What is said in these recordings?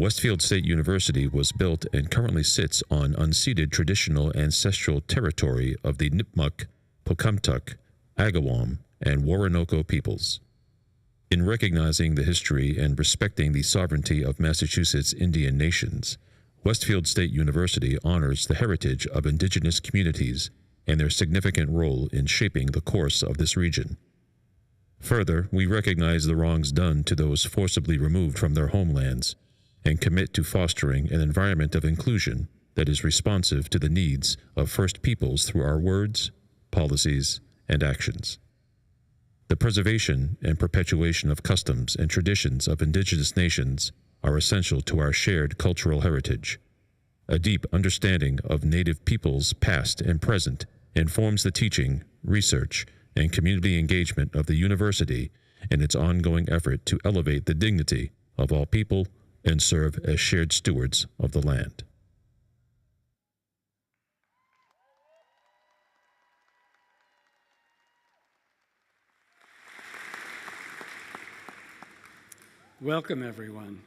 Westfield State University was built and currently sits on unceded traditional ancestral territory of the Nipmuc, Pocumtuck, Agawam, and Waranoko peoples. In recognizing the history and respecting the sovereignty of Massachusetts Indian nations, Westfield State University honors the heritage of indigenous communities and their significant role in shaping the course of this region. Further, we recognize the wrongs done to those forcibly removed from their homelands and commit to fostering an environment of inclusion that is responsive to the needs of First Peoples through our words, policies, and actions. The preservation and perpetuation of customs and traditions of indigenous nations are essential to our shared cultural heritage. A deep understanding of Native peoples past and present informs the teaching, research, and community engagement of the university in its ongoing effort to elevate the dignity of all people and serve as shared stewards of the land. Welcome, everyone.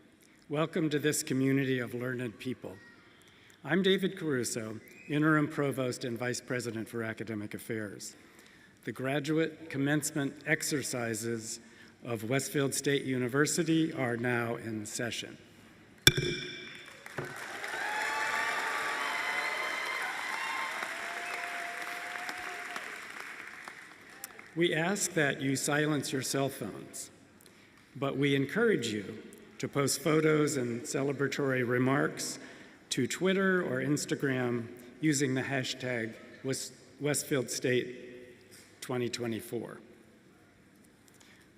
Welcome to this community of learned people. I'm David Caruso, Interim Provost and Vice President for Academic Affairs. The Graduate Commencement exercises of Westfield State University are now in session. We ask that you silence your cell phones, but we encourage you to post photos and celebratory remarks to Twitter or Instagram using the hashtag Westfield State 2024.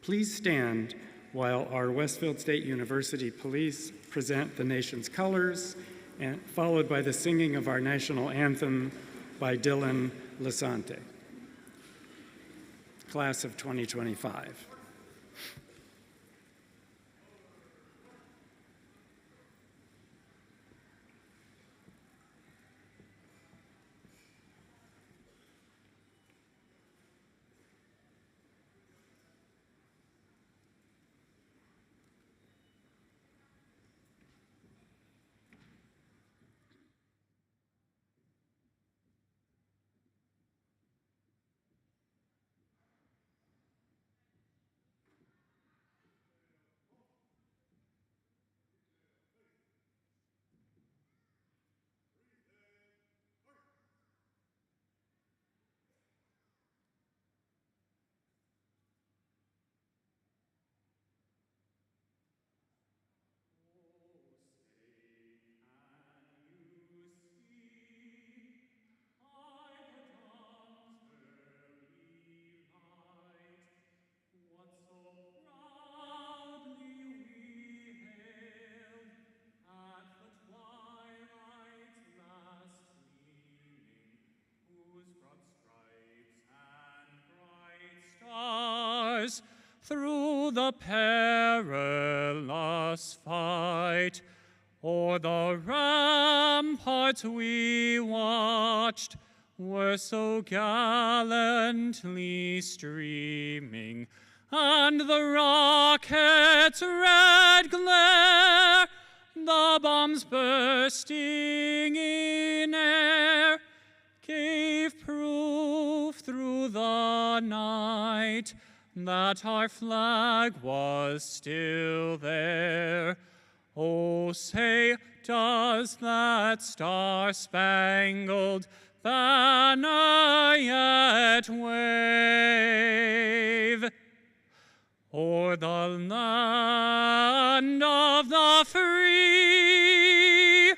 Please stand while our Westfield State University police present the nation's colors, and followed by the singing of our national anthem by Dylan Lasante. Class of 2025. Through the perilous fight, o'er the ramparts we watched were so gallantly streaming, and the rocket's red glare, the bombs bursting in air, gave proof through the night that our flag was still there. Oh, say, does that star-spangled banner yet wave o'er the land of the free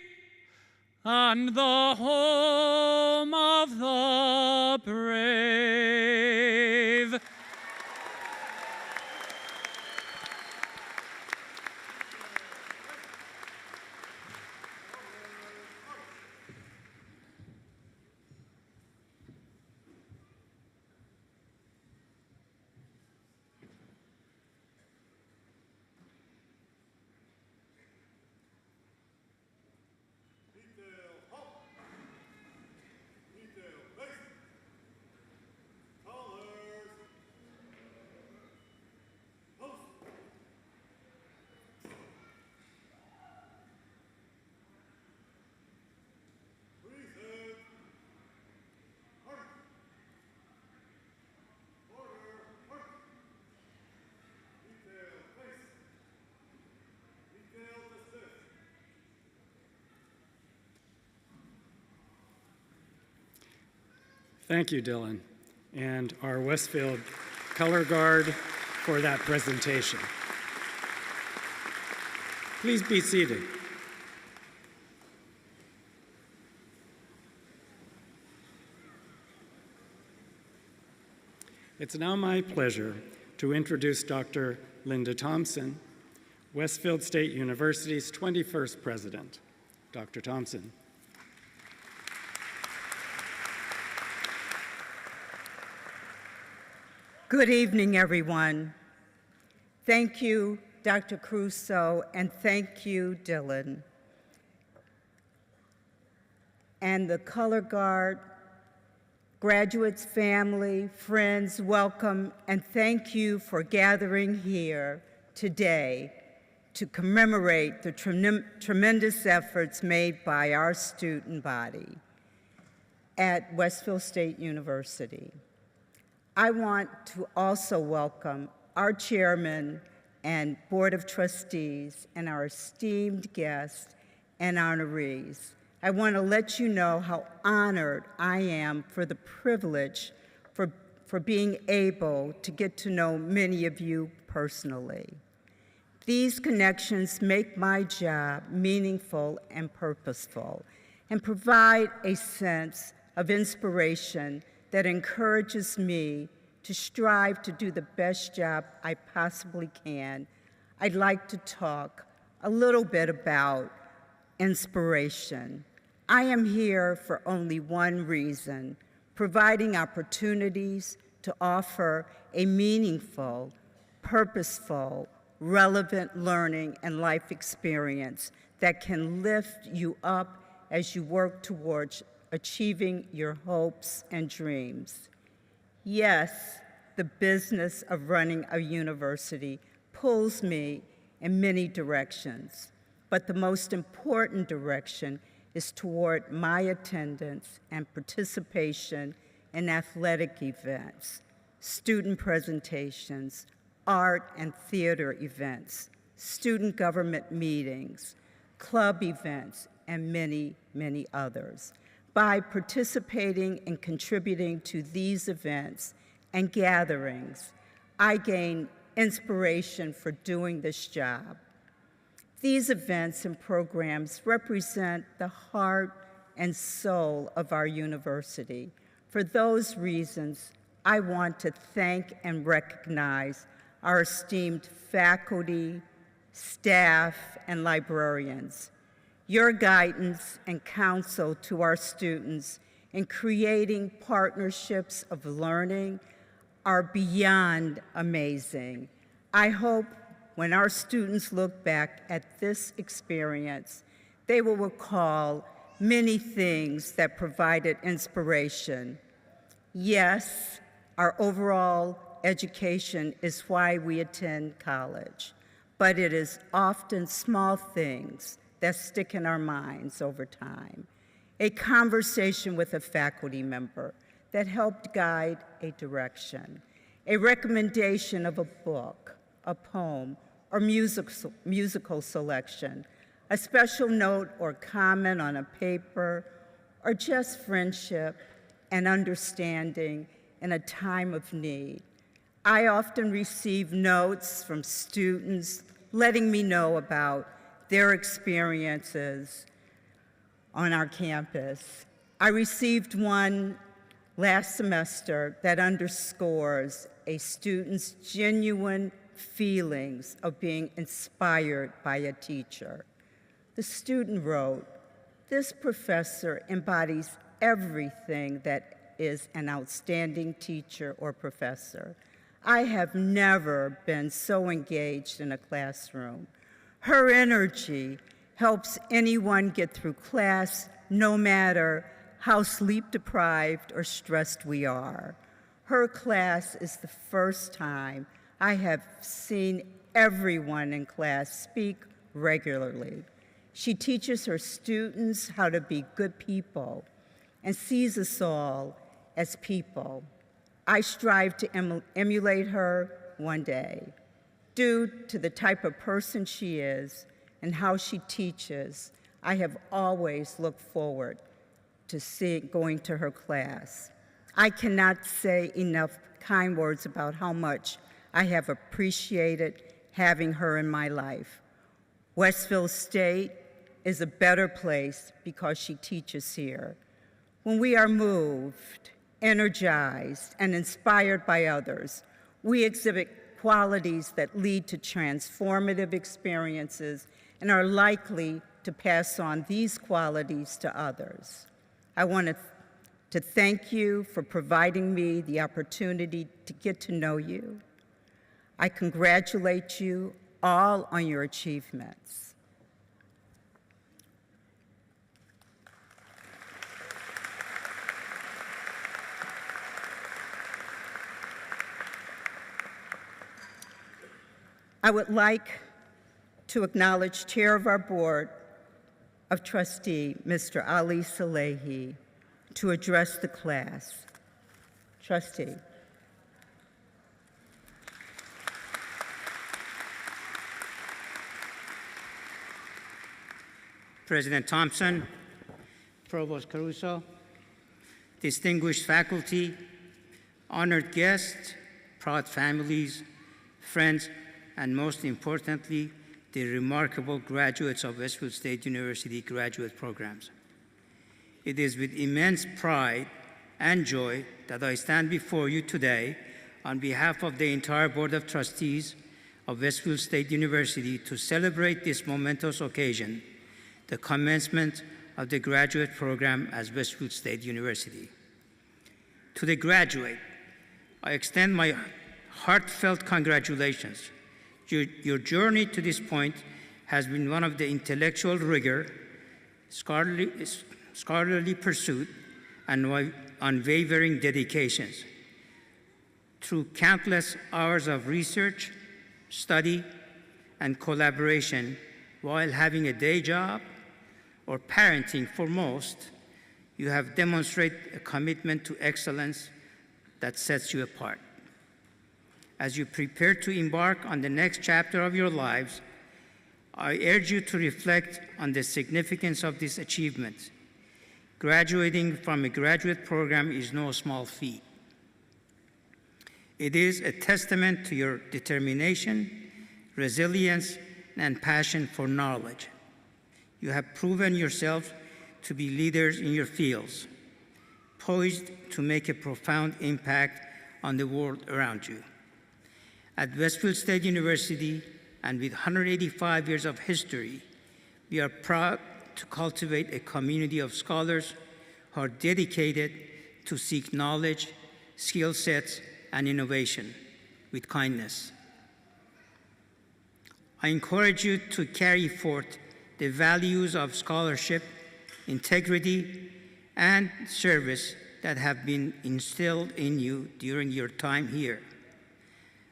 and the home of the brave? Thank you, Dylan, and our Westfield Color Guard for that presentation. Please be seated. It's now my pleasure to introduce Dr. Linda Thompson, Westfield State University's 21st president. Dr. Thompson. Good evening, everyone. Thank you, Dr. Caruso, and thank you, Dylan. And the Color Guard, graduates, family, friends, welcome, and thank you for gathering here today to commemorate the tremendous efforts made by our student body at Westfield State University. I want to also welcome our chairman and board of trustees and our esteemed guests and honorees. I want to let you know how honored I am for the privilege for being able to get to know many of you personally. These connections make my job meaningful and purposeful and provide a sense of inspiration that encourages me to strive to do the best job I possibly can. I'd like to talk a little bit about inspiration. I am here for only one reason: providing opportunities to offer a meaningful, purposeful, relevant learning and life experience that can lift you up as you work towards achieving your hopes and dreams. Yes, the business of running a university pulls me in many directions, but the most important direction is toward my attendance and participation in athletic events, student presentations, art and theater events, student government meetings, club events, and many, many others. By participating and contributing to these events and gatherings, I gain inspiration for doing this job. These events and programs represent the heart and soul of our university. For those reasons, I want to thank and recognize our esteemed faculty, staff, and librarians. Your guidance and counsel to our students in creating partnerships of learning are beyond amazing. I hope when our students look back at this experience, they will recall many things that provided inspiration. Yes, our overall education is why we attend college, but it is often small things that stick in our minds over time. A conversation with a faculty member that helped guide a direction, a recommendation of a book, a poem, or musical selection, a special note or comment on a paper, or just friendship and understanding in a time of need. I often receive notes from students letting me know about their experiences on our campus. I received one last semester that underscores a student's genuine feelings of being inspired by a teacher. The student wrote, "This professor embodies everything that is an outstanding teacher or professor. I have never been so engaged in a classroom. Her energy helps anyone get through class, no matter how sleep-deprived or stressed we are. Her class is the first time I have seen everyone in class speak regularly. She teaches her students how to be good people and sees us all as people. I strive to emulate her one day. Due to the type of person she is and how she teaches, I have always looked forward to going to her class. I cannot say enough kind words about how much I have appreciated having her in my life. Westfield State is a better place because she teaches here. When we are moved, energized, and inspired by others, we exhibit qualities that lead to transformative experiences and are likely to pass on these qualities to others. I want to thank you for providing me the opportunity to get to know you. I congratulate you all on your achievements. I would like to acknowledge Chair of our Board of Trustee, Mr. Ali Salehi, to address the class. Trustee. President Thompson, Provost Caruso, distinguished faculty, honored guests, proud families, friends, and most importantly, the remarkable graduates of Westfield State University graduate programs. It is with immense pride and joy that I stand before you today on behalf of the entire Board of Trustees of Westfield State University to celebrate this momentous occasion, the commencement of the graduate program at Westfield State University. To the graduate, I extend my heartfelt congratulations. Your journey to this point has been one of the intellectual rigor, scholarly pursuit, and unwavering dedications. Through countless hours of research, study, and collaboration while having a day job or parenting for most, you have demonstrated a commitment to excellence that sets you apart. As you prepare to embark on the next chapter of your lives, I urge you to reflect on the significance of this achievement. Graduating from a graduate program is no small feat. It is a testament to your determination, resilience, and passion for knowledge. You have proven yourselves to be leaders in your fields, poised to make a profound impact on the world around you. At Westfield State University, and with 185 years of history, we are proud to cultivate a community of scholars who are dedicated to seek knowledge, skill sets, and innovation with kindness. I encourage you to carry forth the values of scholarship, integrity, and service that have been instilled in you during your time here.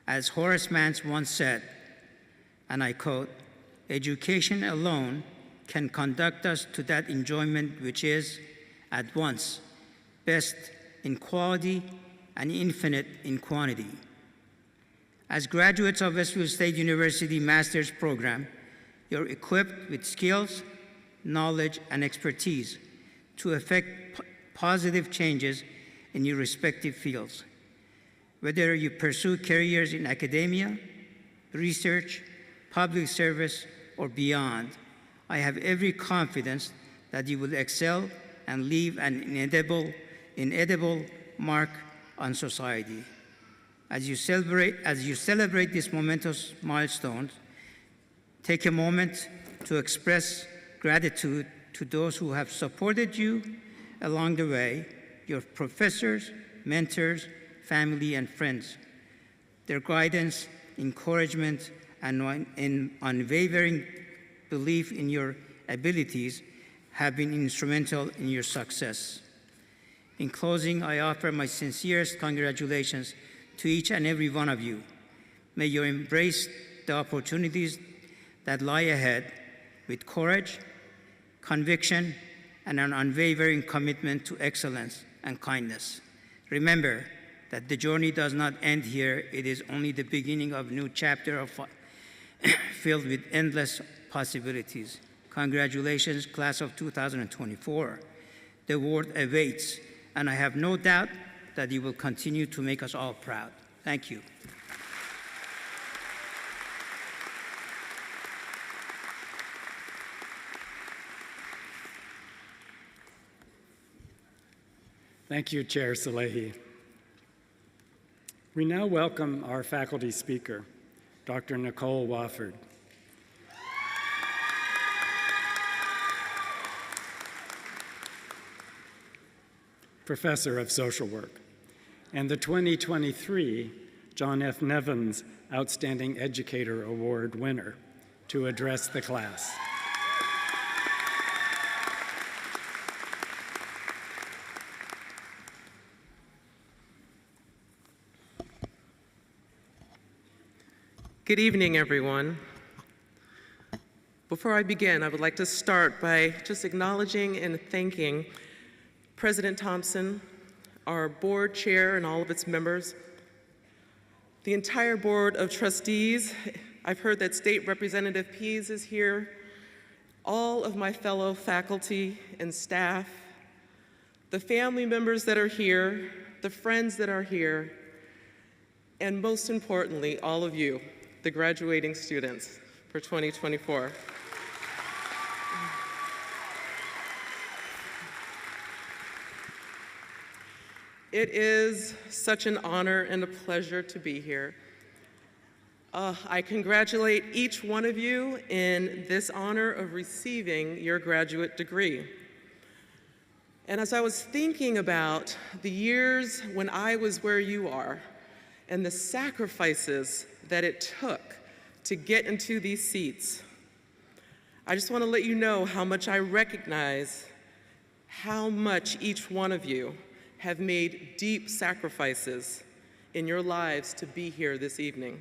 As Horace Mann once said, and I quote, "Education alone can conduct us to that enjoyment which is, at once, best in quality and infinite in quantity." As graduates of Westfield State University Master's Program, you're equipped with skills, knowledge, and expertise to effect positive changes in your respective fields. Whether you pursue careers in academia, research, public service, or beyond, I have every confidence that you will excel and leave an inedible mark on society. As you celebrate this momentous milestone, take a moment to express gratitude to those who have supported you along the way, your professors, mentors, family, and friends. Their guidance, encouragement, and unwavering belief in your abilities have been instrumental in your success. In closing, I offer my sincerest congratulations to each and every one of you. May you embrace the opportunities that lie ahead with courage, conviction, and an unwavering commitment to excellence and kindness. Remember that the journey does not end here. It is only the beginning of a new chapter filled with endless possibilities. Congratulations, class of 2024. The world awaits, and I have no doubt that you will continue to make us all proud. Thank you. Thank you, Chair Salehi. We now welcome our faculty speaker, Dr. Nicole Wofford. Professor of Social Work, and the 2023 John F. Nevins Outstanding Educator Award winner, to address the class. Good evening, everyone. Before I begin, I would like to start by just acknowledging and thanking President Thompson, our board chair and all of its members, the entire board of trustees. I've heard that State Representative Pease is here, all of my fellow faculty and staff, the family members that are here, the friends that are here, and most importantly, all of you, the graduating students for 2024. It is such an honor and a pleasure to be here. I congratulate each one of you in this honor of receiving your graduate degree. And as I was thinking about the years when I was where you are and the sacrifices that it took to get into these seats, I just want to let you know how much I recognize how much each one of you have made deep sacrifices in your lives to be here this evening.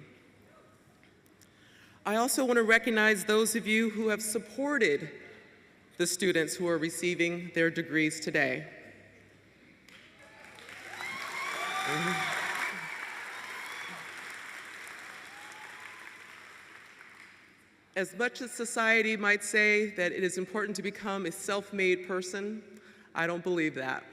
I also want to recognize those of you who have supported the students who are receiving their degrees today. As much as society might say that it is important to become a self-made person, I don't believe that.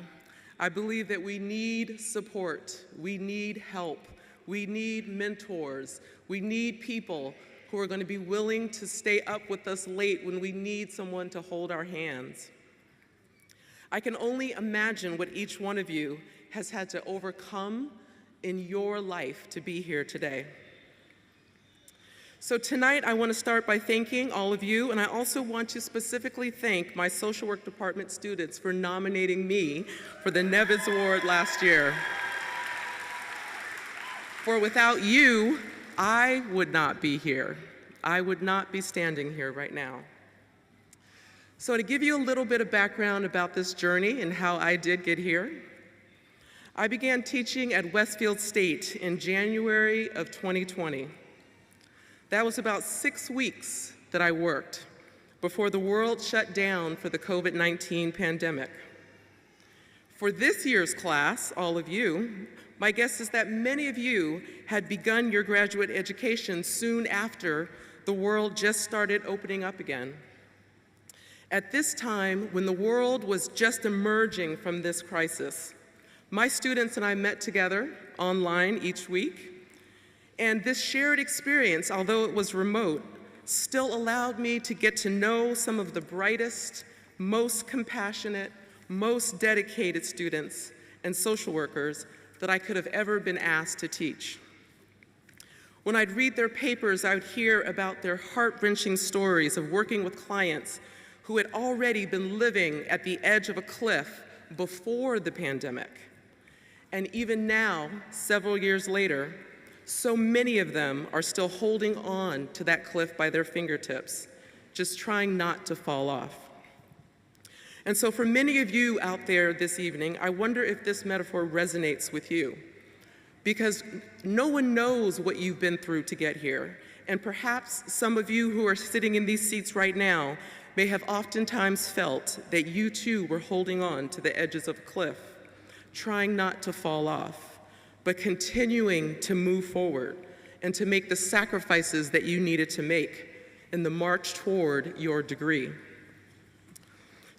I believe that we need support, we need help, we need mentors, we need people who are going to be willing to stay up with us late when we need someone to hold our hands. I can only imagine what each one of you has had to overcome in your life to be here today. So tonight, I want to start by thanking all of you, and I also want to specifically thank my social work department students for nominating me for the Nevins Award last year. For without you, I would not be here. I would not be standing here right now. So to give you a little bit of background about this journey and how I did get here, I began teaching at Westfield State in January of 2020. That was about 6 weeks that I worked before the world shut down for the COVID-19 pandemic. For this year's class, all of you, my guess is that many of you had begun your graduate education soon after the world just started opening up again. At this time, when the world was just emerging from this crisis, my students and I met together online each week. And this shared experience, although it was remote, still allowed me to get to know some of the brightest, most compassionate, most dedicated students and social workers that I could have ever been asked to teach. When I'd read their papers, I would hear about their heart-wrenching stories of working with clients who had already been living at the edge of a cliff before the pandemic. And even now, several years later, so many of them are still holding on to that cliff by their fingertips, just trying not to fall off. And so for many of you out there this evening, I wonder if this metaphor resonates with you, because no one knows what you've been through to get here. And perhaps some of you who are sitting in these seats right now may have oftentimes felt that you too were holding on to the edges of a cliff, trying not to fall off, but continuing to move forward and to make the sacrifices that you needed to make in the march toward your degree.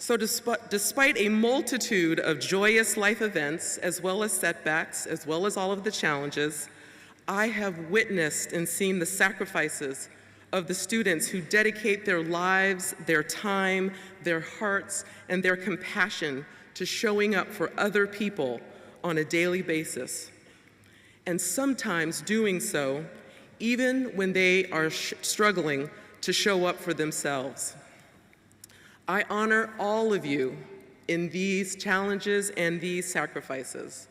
So despite a multitude of joyous life events, as well as setbacks, as well as all of the challenges, I have witnessed and seen the sacrifices of the students who dedicate their lives, their time, their hearts, and their compassion to showing up for other people on a daily basis. And sometimes doing so even when they are struggling to show up for themselves. I honor all of you in these challenges and these sacrifices,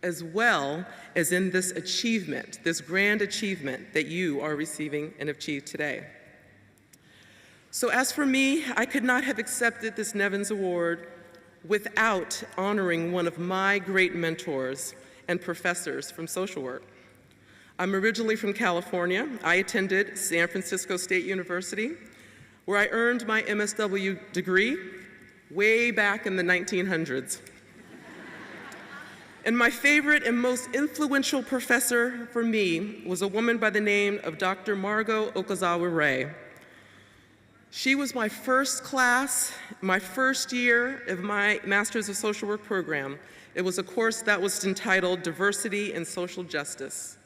as well as in this achievement, this grand achievement that you are receiving and achieved today. So as for me, I could not have accepted this Nevins Award without honoring one of my great mentors and professors from social work. I'm originally from California. I attended San Francisco State University, where I earned my MSW degree way back in the 1900s. And my favorite and most influential professor for me was a woman by the name of Dr. Margot Okazawa-Ray. She was my first class, my first year of my Master's of Social Work program. It was a course that was entitled Diversity and Social Justice.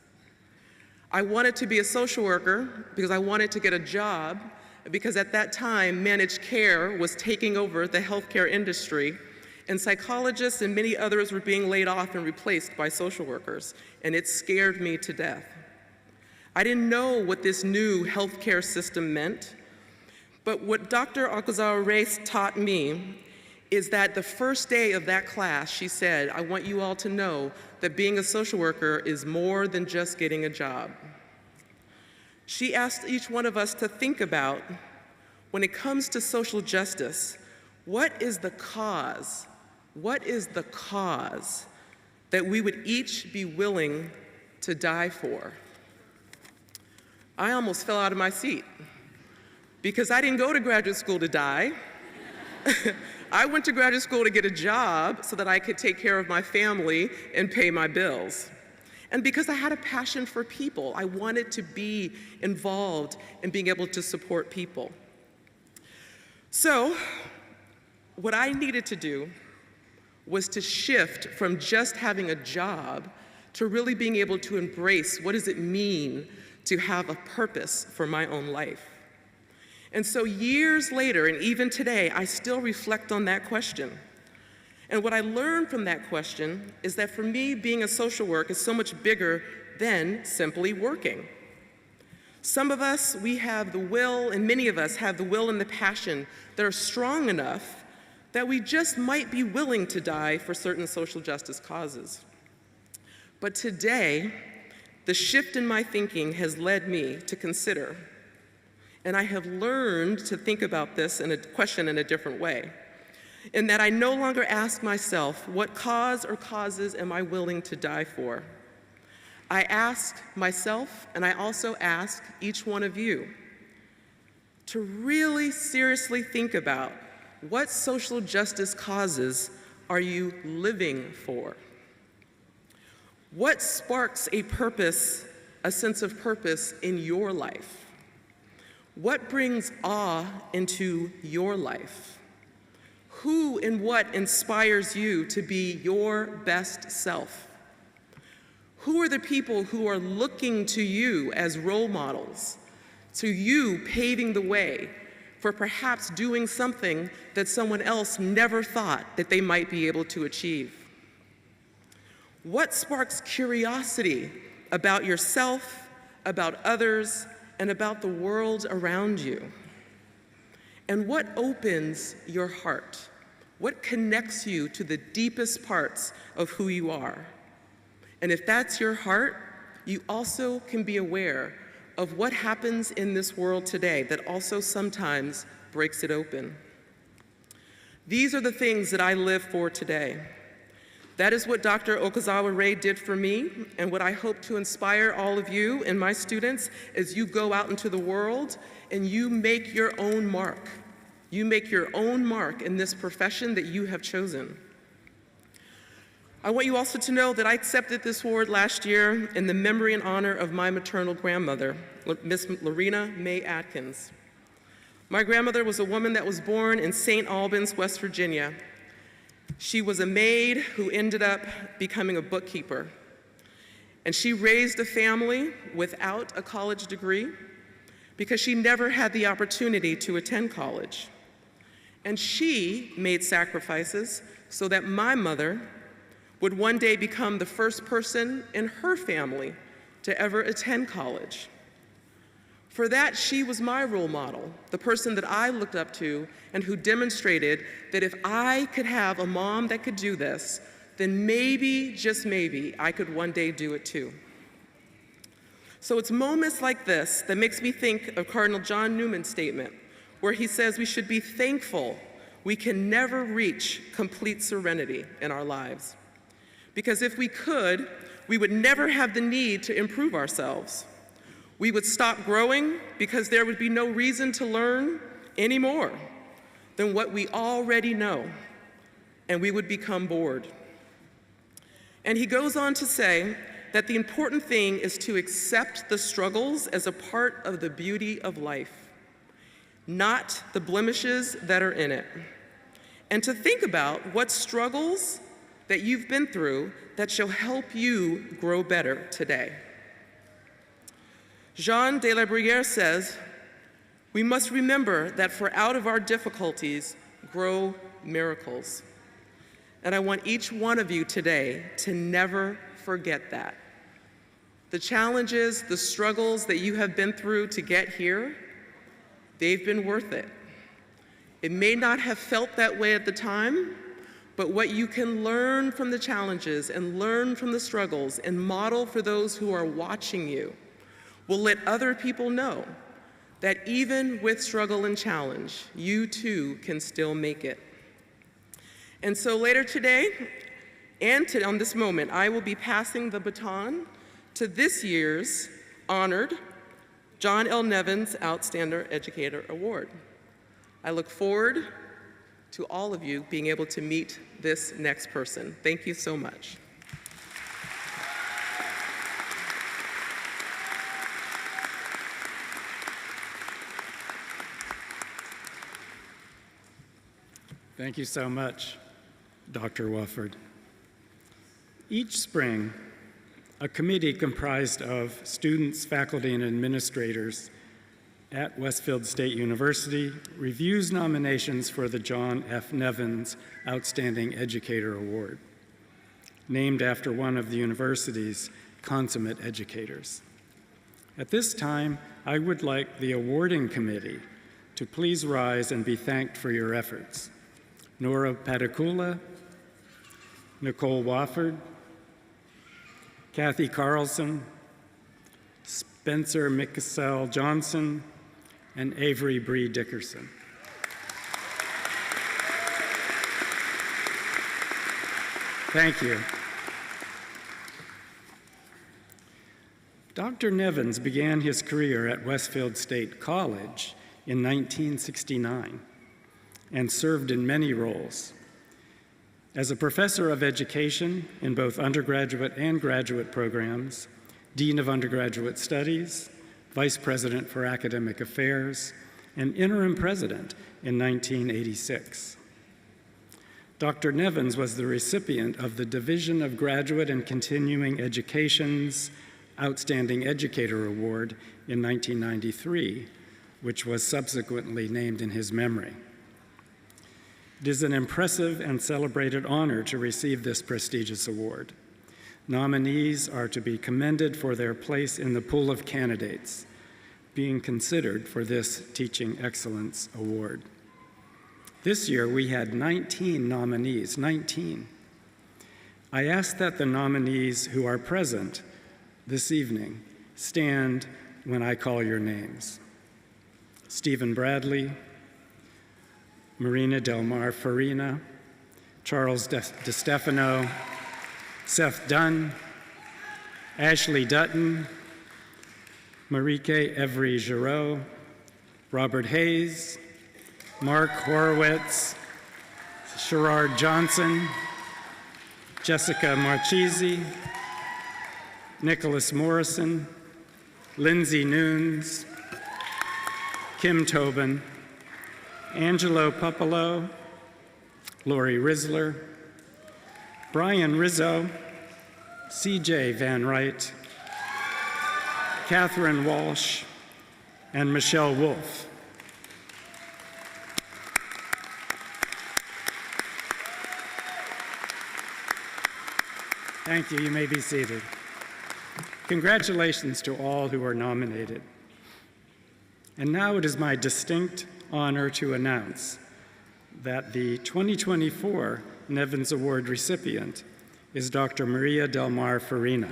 I wanted to be a social worker because I wanted to get a job, because at that time, managed care was taking over the healthcare industry, and psychologists and many others were being laid off and replaced by social workers, and it scared me to death. I didn't know what this new healthcare system meant, but what Dr. Okazawa-Ray taught me is that the first day of that class, she said, I want you all to know that being a social worker is more than just getting a job. She asked each one of us to think about, when it comes to social justice, what is the cause? What is the cause that we would each be willing to die for? I almost fell out of my seat because I didn't go to graduate school to die. I went to graduate school to get a job so that I could take care of my family and pay my bills. And because I had a passion for people, I wanted to be involved in being able to support people. So, what I needed to do was to shift from just having a job to really being able to embrace what does it mean to have a purpose for my own life. And so years later, and even today, I still reflect on that question. And what I learned from that question is that for me, being a social worker is so much bigger than simply working. Some of us, we have the will, and many of us have the will and the passion that are strong enough that we just might be willing to die for certain social justice causes. But today, the shift in my thinking has led me to consider, and I have learned to think about this in a question in a different way, in that I no longer ask myself, what cause or causes am I willing to die for? I ask myself, and I also ask each one of you, to really seriously think about what social justice causes are you living for? What sparks a purpose, a sense of purpose in your life? What brings awe into your life? Who and what inspires you to be your best self? Who are the people who are looking to you as role models, to you paving the way for perhaps doing something that someone else never thought that they might be able to achieve? What sparks curiosity about yourself, about others, and about the world around you? And what opens your heart? What connects you to the deepest parts of who you are? And if that's your heart, you also can be aware of what happens in this world today that also sometimes breaks it open. These are the things that I live for today. That is what Dr. Okazawa-Ray did for me, and what I hope to inspire all of you and my students as you go out into the world and you make your own mark. You make your own mark in this profession that you have chosen. I want you also to know that I accepted this award last year in the memory and honor of my maternal grandmother, Miss Lorena May Atkins. My grandmother was a woman that was born in St. Albans, West Virginia. She was a maid who ended up becoming a bookkeeper. And she raised a family without a college degree because she never had the opportunity to attend college. And she made sacrifices so that my mother would one day become the first person in her family to ever attend college. For that, she was my role model, the person that I looked up to and who demonstrated that if I could have a mom that could do this, then maybe, just maybe, I could one day do it too. So it's moments like this that makes me think of Cardinal John Newman's statement, where he says we should be thankful we can never reach complete serenity in our lives. Because if we could, we would never have the need to improve ourselves. We would stop growing because there would be no reason to learn any more than what we already know, and we would become bored. And he goes on to say that the important thing is to accept the struggles as a part of the beauty of life, not the blemishes that are in it, and to think about what struggles that you've been through that shall help you grow better today. Jean de la Bruyère says, we must remember that for out of our difficulties grow miracles. And I want each one of you today to never forget that. The challenges, the struggles that you have been through to get here, they've been worth it. It may not have felt that way at the time, but what you can learn from the challenges and learn from the struggles and model for those who are watching you will let other people know that even with struggle and challenge, you too can still make it. And so later today, and on this moment, I will be passing the baton to this year's honored John L. Nevins Outstanding Educator Award. I look forward to all of you being able to meet this next person. Thank you so much. Thank you so much, Dr. Wofford. Each spring, a committee comprised of students, faculty, and administrators at Westfield State University reviews nominations for the John F. Nevins Outstanding Educator Award, named after one of the university's consummate educators. At this time, I would like the awarding committee to please rise and be thanked for your efforts. Nora Padicula, Nicole Wofford, Kathy Carlson, Spencer Mikasel Johnson, and Avery Bree Dickerson. Thank you. Dr. Nevins began his career at Westfield State College in 1969 and served in many roles. As a professor of education in both undergraduate and graduate programs, Dean of Undergraduate Studies, Vice President for Academic Affairs, and Interim President in 1986. Dr. Nevins was the recipient of the Division of Graduate and Continuing Education's Outstanding Educator Award in 1993, which was subsequently named in his memory. It is an impressive and celebrated honor to receive this prestigious award. Nominees are to be commended for their place in the pool of candidates being considered for this Teaching Excellence Award. This year we had 19 nominees, 19. I ask that the nominees who are present this evening stand when I call your names. Stephen Bradley, Marina Del Mar Farina, Charles DeStefano, Seth Dunn, Ashley Dutton, Marieke Evry-Giroux, Robert Hayes, Mark Horowitz, Sherrard Johnson, Jessica Marchese, Nicholas Morrison, Lindsay Nunes, Kim Tobin, Angelo Popolo, Lori Risler, Brian Rizzo, CJ Van Wright, Catherine Walsh, and Michelle Wolf. Thank you. You may be seated. Congratulations to all who are nominated. And now it is my distinct honor to announce that the 2024 Nevins Award recipient is Dr. Maria Del Mar Farina.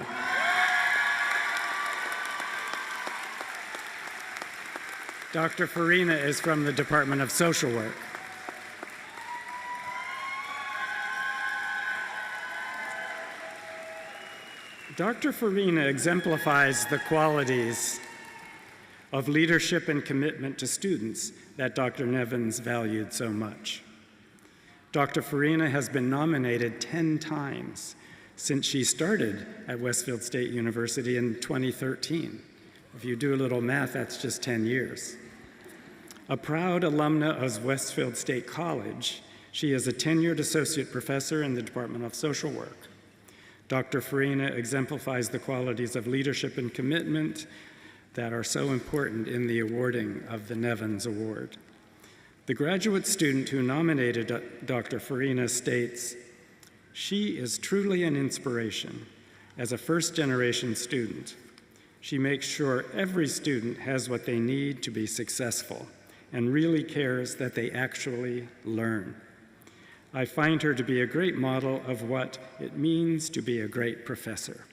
Dr. Farina is from the Department of Social Work. Dr. Farina exemplifies the qualities of leadership and commitment to students that Dr. Nevins valued so much. Dr. Farina has been nominated 10 times since she started at Westfield State University in 2013. If you do a little math, that's just 10 years. A proud alumna of Westfield State College, she is a tenured associate professor in the Department of Social Work. Dr. Farina exemplifies the qualities of leadership and commitment that are so important in the awarding of the Nevins Award. The graduate student who nominated Dr. Farina states, "She is truly an inspiration. As a first-generation student, she makes sure every student has what they need to be successful and really cares that they actually learn. I find her to be a great model of what it means to be a great professor."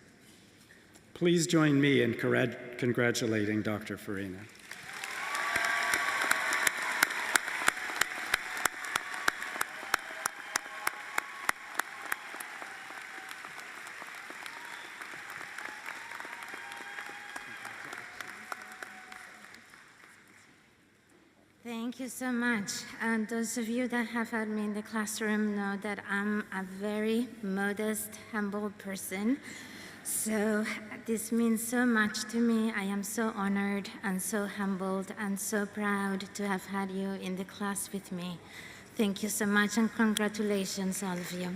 Please join me in congratulating Dr. Farina. Thank you so much. And those of you that have had me in the classroom know that I'm a very modest, humble person. So this means so much to me. I am so honored and so humbled and so proud to have had you in the class with me. Thank you so much and congratulations, all of you.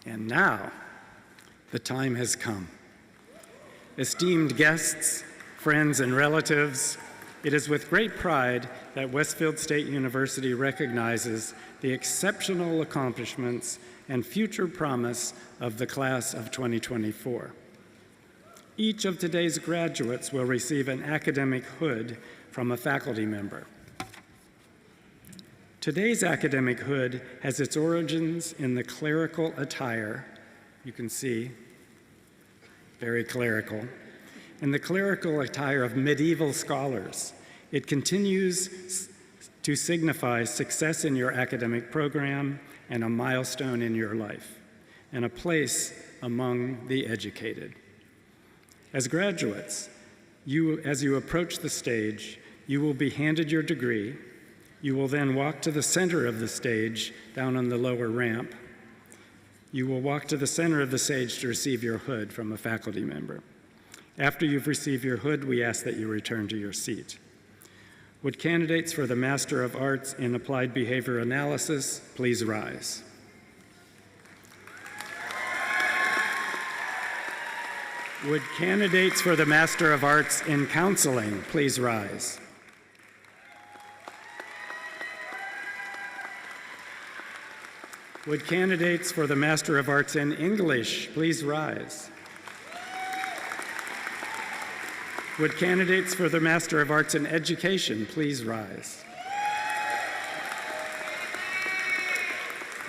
And now, the time has come. Esteemed guests, friends, and relatives, it is with great pride that Westfield State University recognizes the exceptional accomplishments and future promise of the class of 2024. Each of today's graduates will receive an academic hood from a faculty member. Today's academic hood has its origins in the clerical attire, you can see, very clerical, in the clerical attire of medieval scholars. It continues to signify success in your academic program and a milestone in your life, and a place among the educated. As graduates, as you approach the stage, you will be handed your degree. You will then walk to the center of the stage, down on the lower ramp. You will walk to the center of the stage to receive your hood from a faculty member. After you've received your hood, we ask that you return to your seat. Would candidates for the Master of Arts in Applied Behavior Analysis please rise? Would candidates for the Master of Arts in Counseling please rise? Would candidates for the Master of Arts in English please rise? Would candidates for the Master of Arts in Education please rise?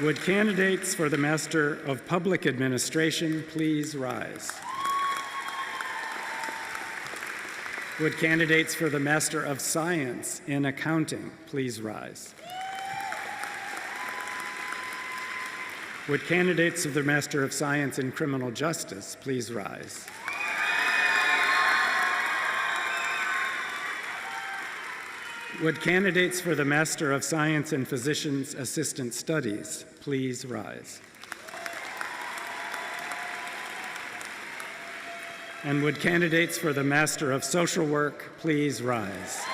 Would candidates for the Master of Public Administration please rise? Would candidates for the Master of Science in Accounting please rise? Would candidates of the Master of Science in Criminal Justice please rise? Would candidates for the Master of Science in Physician's Assistant Studies please rise? And would candidates for the Master of Social Work please rise?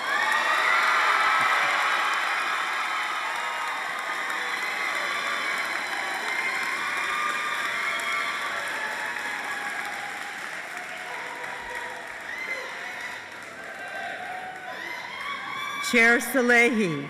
Chair Salehi,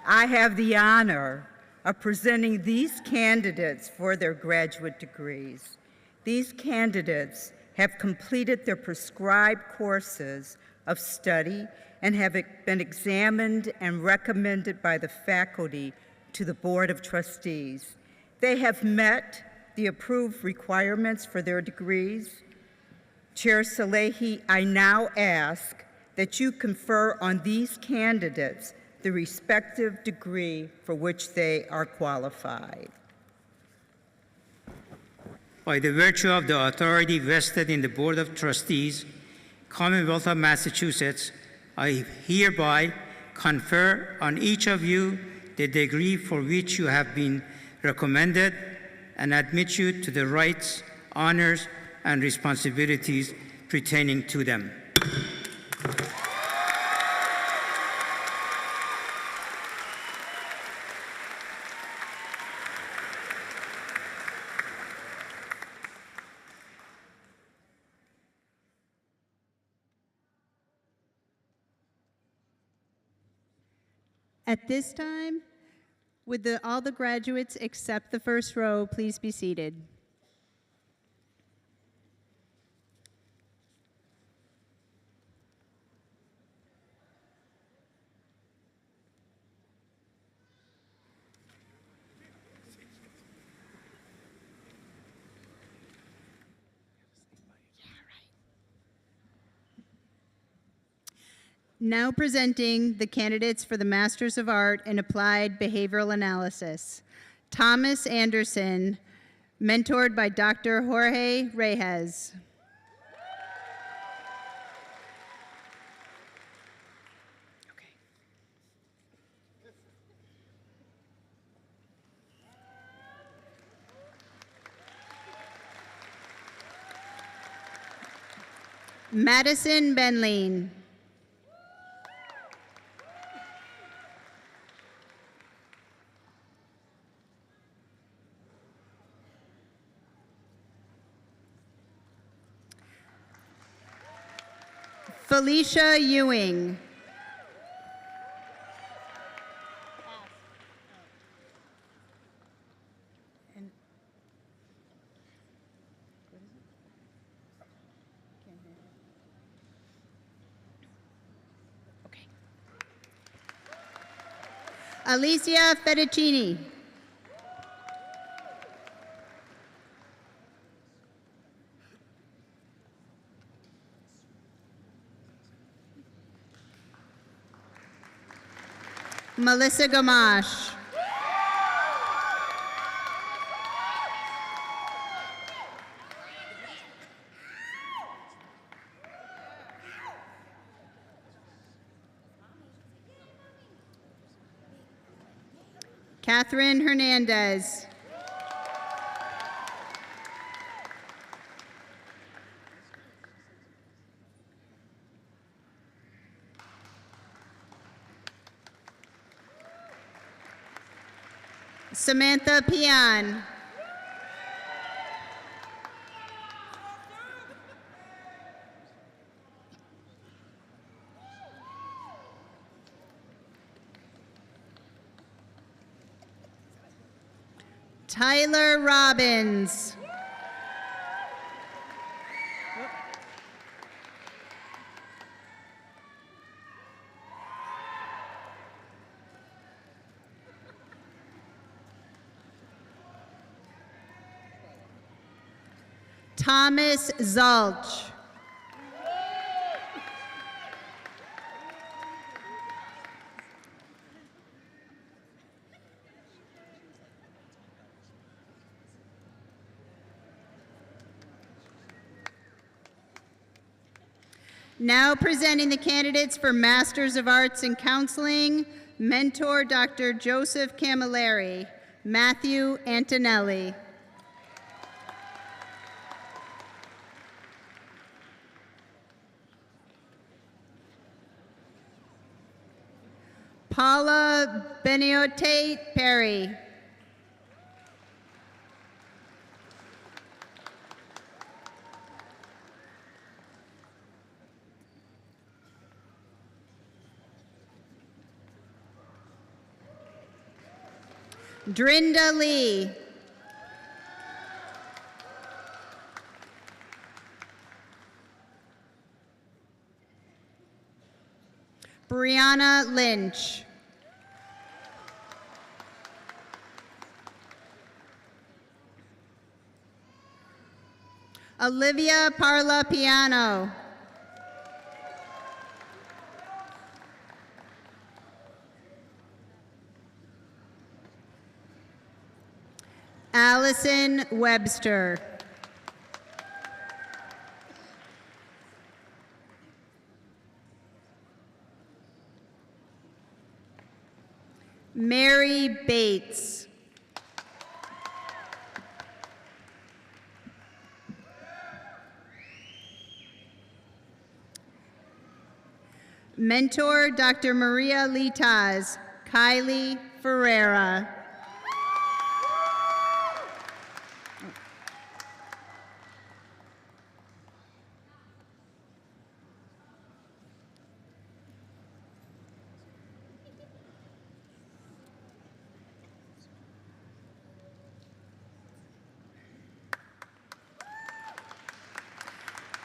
I have the honor of presenting these candidates for their graduate degrees. These candidates have completed their prescribed courses of study and have been examined and recommended by the faculty to the Board of Trustees. They have met the approved requirements for their degrees. Chair Salehi, I now ask that you confer on these candidates the respective degree for which they are qualified. By the virtue of the authority vested in the Board of Trustees, Commonwealth of Massachusetts, I hereby confer on each of you the degree for which you have been recommended and admit you to the rights, honors, and responsibilities pertaining to them. At this time, would all the graduates except the first row please be seated? Now presenting the candidates for the Masters of Art in Applied Behavioral Analysis. Thomas Anderson, mentored by Dr. Jorge Reyes. Madison Benleen. Felicia Ewing. Alicia Fettuccini. Melissa Gamache. Catherine Hernandez. Samantha Pian. Tyler Robbins. Thomas Zulch. Now presenting the candidates for Masters of Arts in Counseling, Mentor Dr. Joseph Camilleri, Matthew Antonelli. Paula Beniote Perry. Drinda Lee. Brianna Lynch. Olivia Parla Piano. Allison Webster. Mary Bates. Mentor Dr. Maria Litaz, Kylie Ferreira.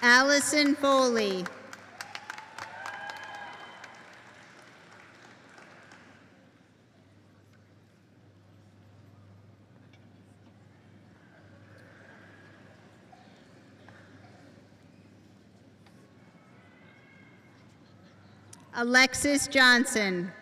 Allison Foley. Alexis Johnson.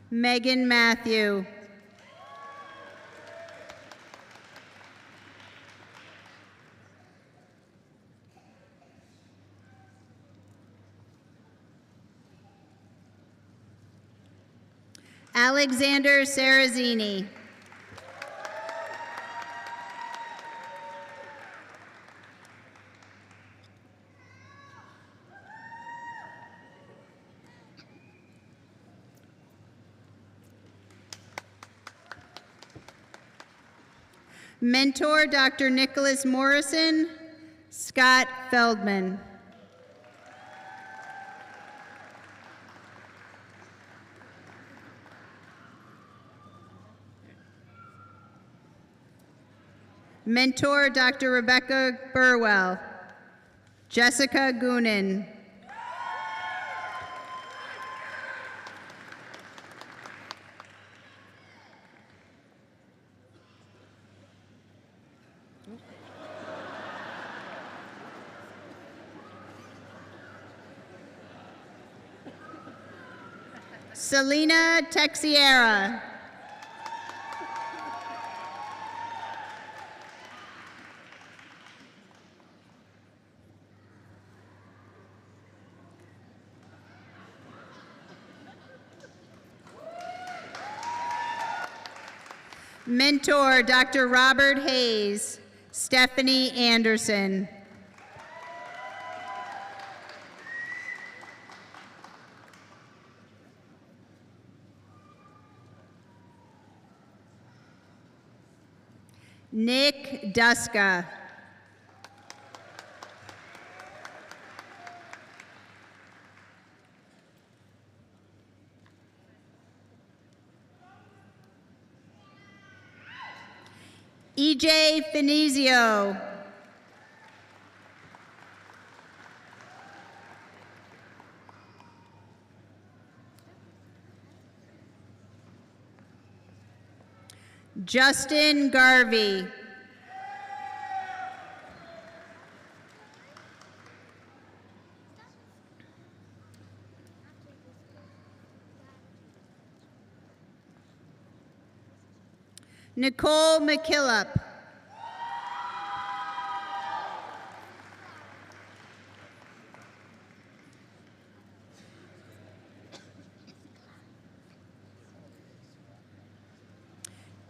Megan Matthew. Alexander Sarazzini. Mentor Dr. Nicholas Morrison, Scott Feldman. Mentor Dr. Rebecca Burwell, Jessica Goonan. Selena Texiera. Mentor Dr. Robert Hayes, Stephanie Anderson. Nick Duska. EJ Finizio. Justin Garvey. Nicole McKillop.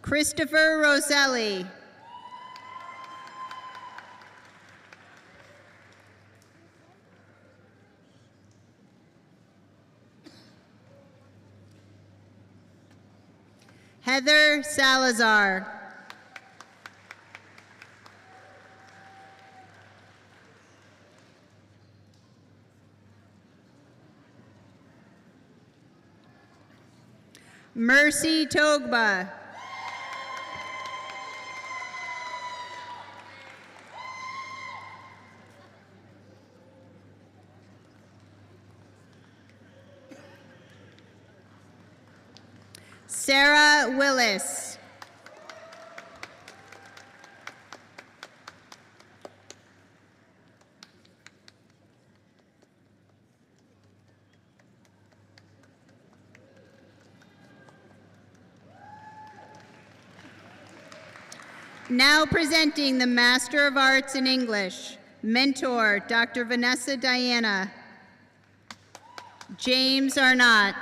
Christopher Roselli. Heather Salazar. Mercy Togba. Sarah Willis. Now presenting the Master of Arts in English, mentor, Dr. Vanessa Diana. James Arnott.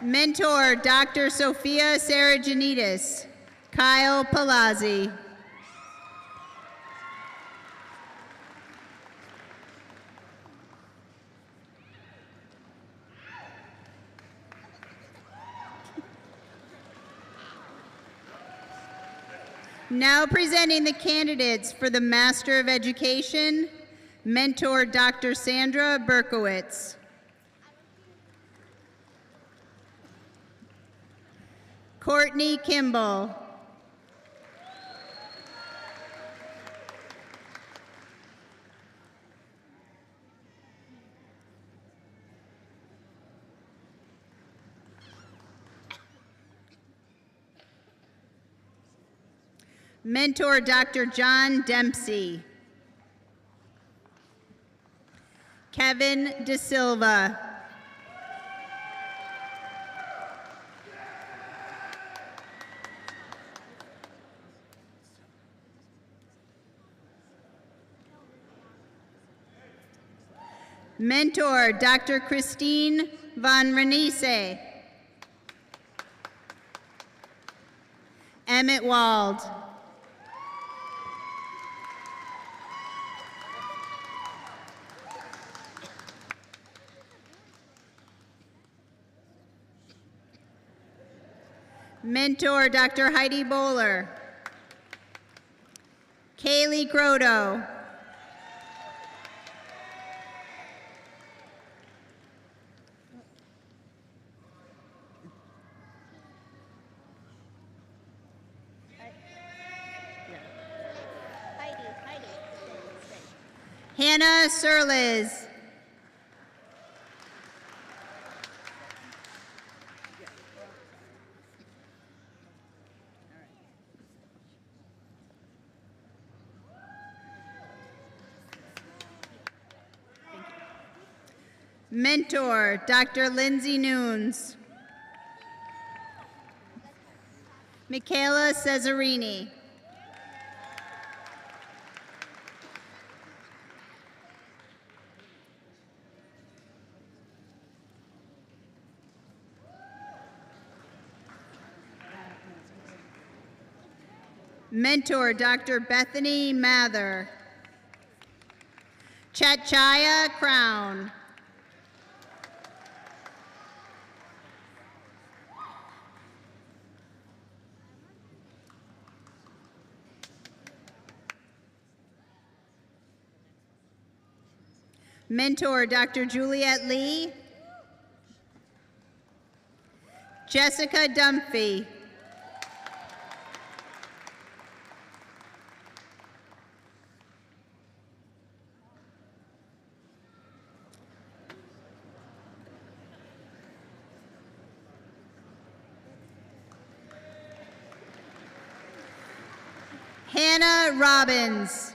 Mentor, Dr. Sophia Sarajanidis. Kyle Palazzi. Now presenting the candidates for the Master of Education, mentor Dr. Sandra Berkowitz. Courtney Kimball. Mentor Dr. John Dempsey. Kevin De Silva. Mentor Dr. Christine Van Renisse. Emmett Wald. Mentor Dr. Heidi Bowler. Kaylee Croto. Hannah Surliz. Mentor, Dr. Lindsay Nunes. Michaela Cesarini. Mentor, Dr. Bethany Mather. Chatchaya Crown. Mentor, Dr. Juliet Lee. Jessica Dunphy. Hannah Robbins.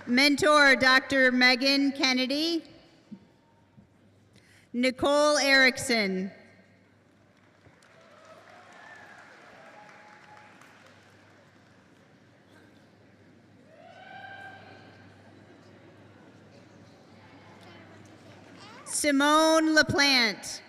Mentor, Dr. Megan Kennedy. Nicole Erickson. Simone LaPlante.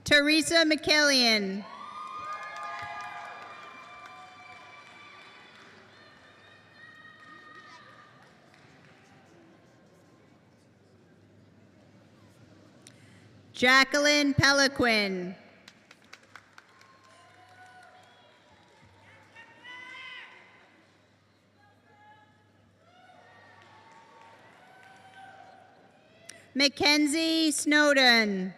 Teresa McKillian. Jacqueline Peliquin. Mackenzie Snowden.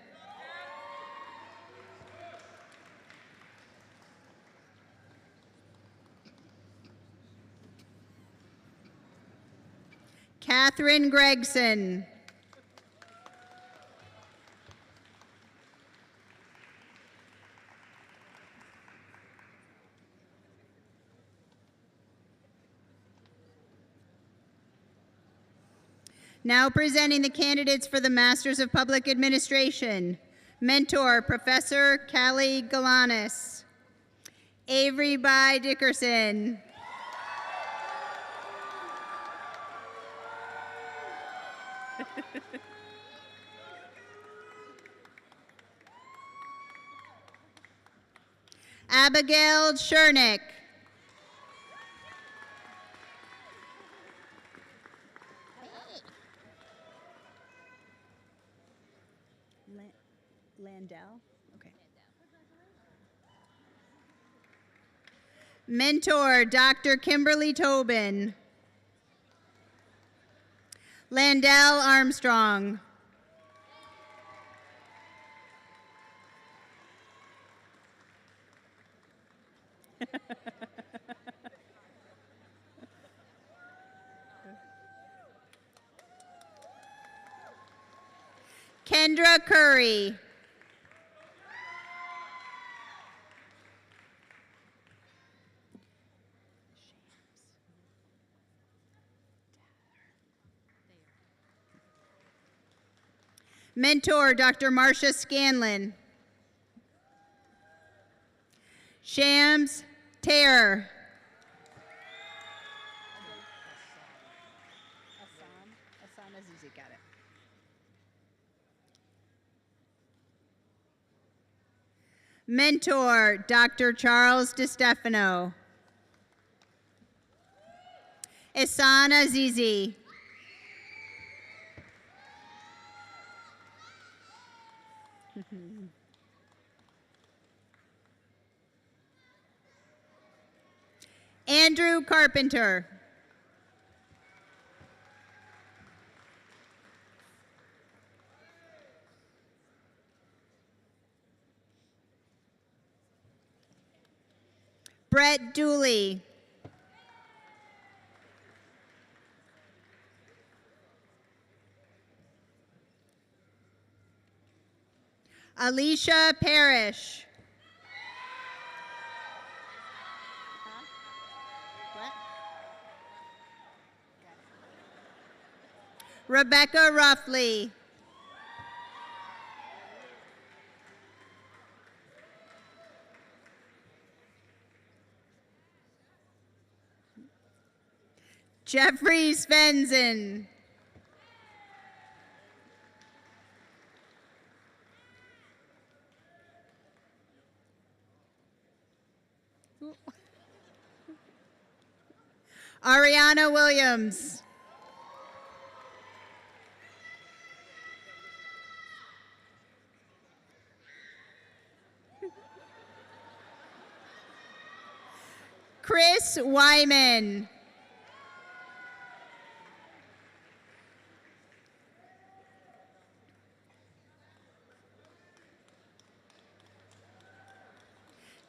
Catherine Gregson. Now presenting the candidates for the Masters of Public Administration. Mentor, Professor Callie Galanis. Avery By Dickerson. Abigail Shernick. Landell? Okay. Mentor, Dr. Kimberly Tobin. Landell Armstrong. Kendra Curry. Mentor, Dr. Marcia Scanlon. Shams Terror. Azizi, got it. Mentor, Dr. Charles DeStefano. Ihsan Azizi. Andrew Carpenter. Brett Dooley. Alicia Parrish. Rebecca Ruffley. Jeffrey Svensson. Ariana Williams. Chris Wyman.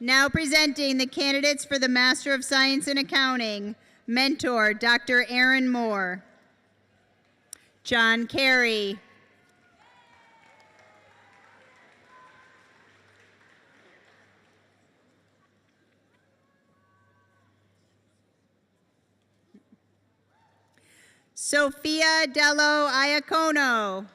Now presenting the candidates for the Master of Science in Accounting, mentor Dr. Aaron Moore, John Carey, Sophia Dello Iacono,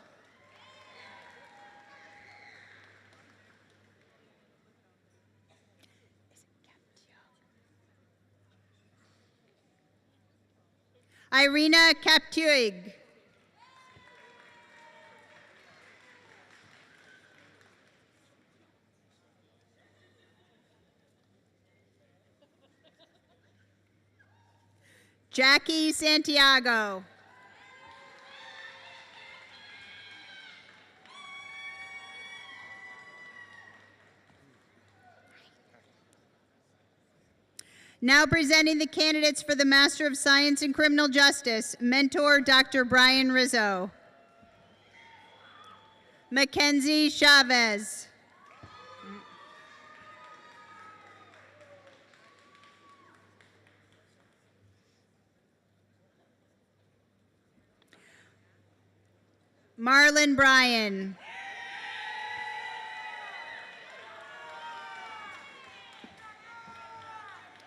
Irina Kaptuig, Jackie Santiago, now presenting the candidates for the Master of Science in Criminal Justice, mentor Dr. Brian Rizzo, Mackenzie Chavez, Marlon Bryan,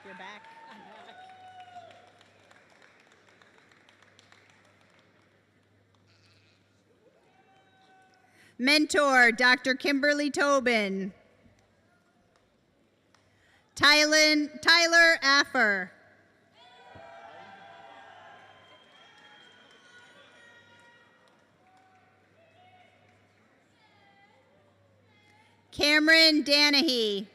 you're back. Mentor, Dr. Kimberly Tobin. Tyler Affer. Cameron Danahy.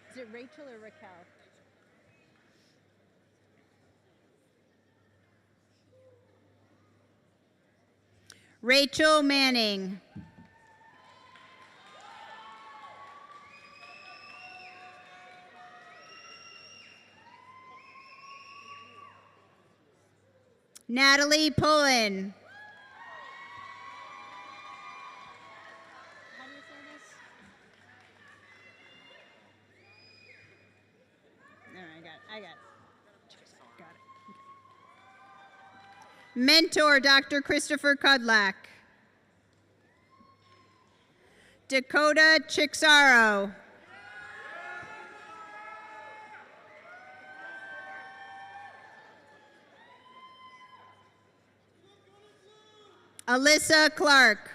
Is it Rachel or Raquel? Rachel Manning. Natalie Pullen. How do you say this? No, I got it. Got it. Okay. Mentor, Dr. Christopher Kudlak. Dakota Chixaro. Alyssa Clark.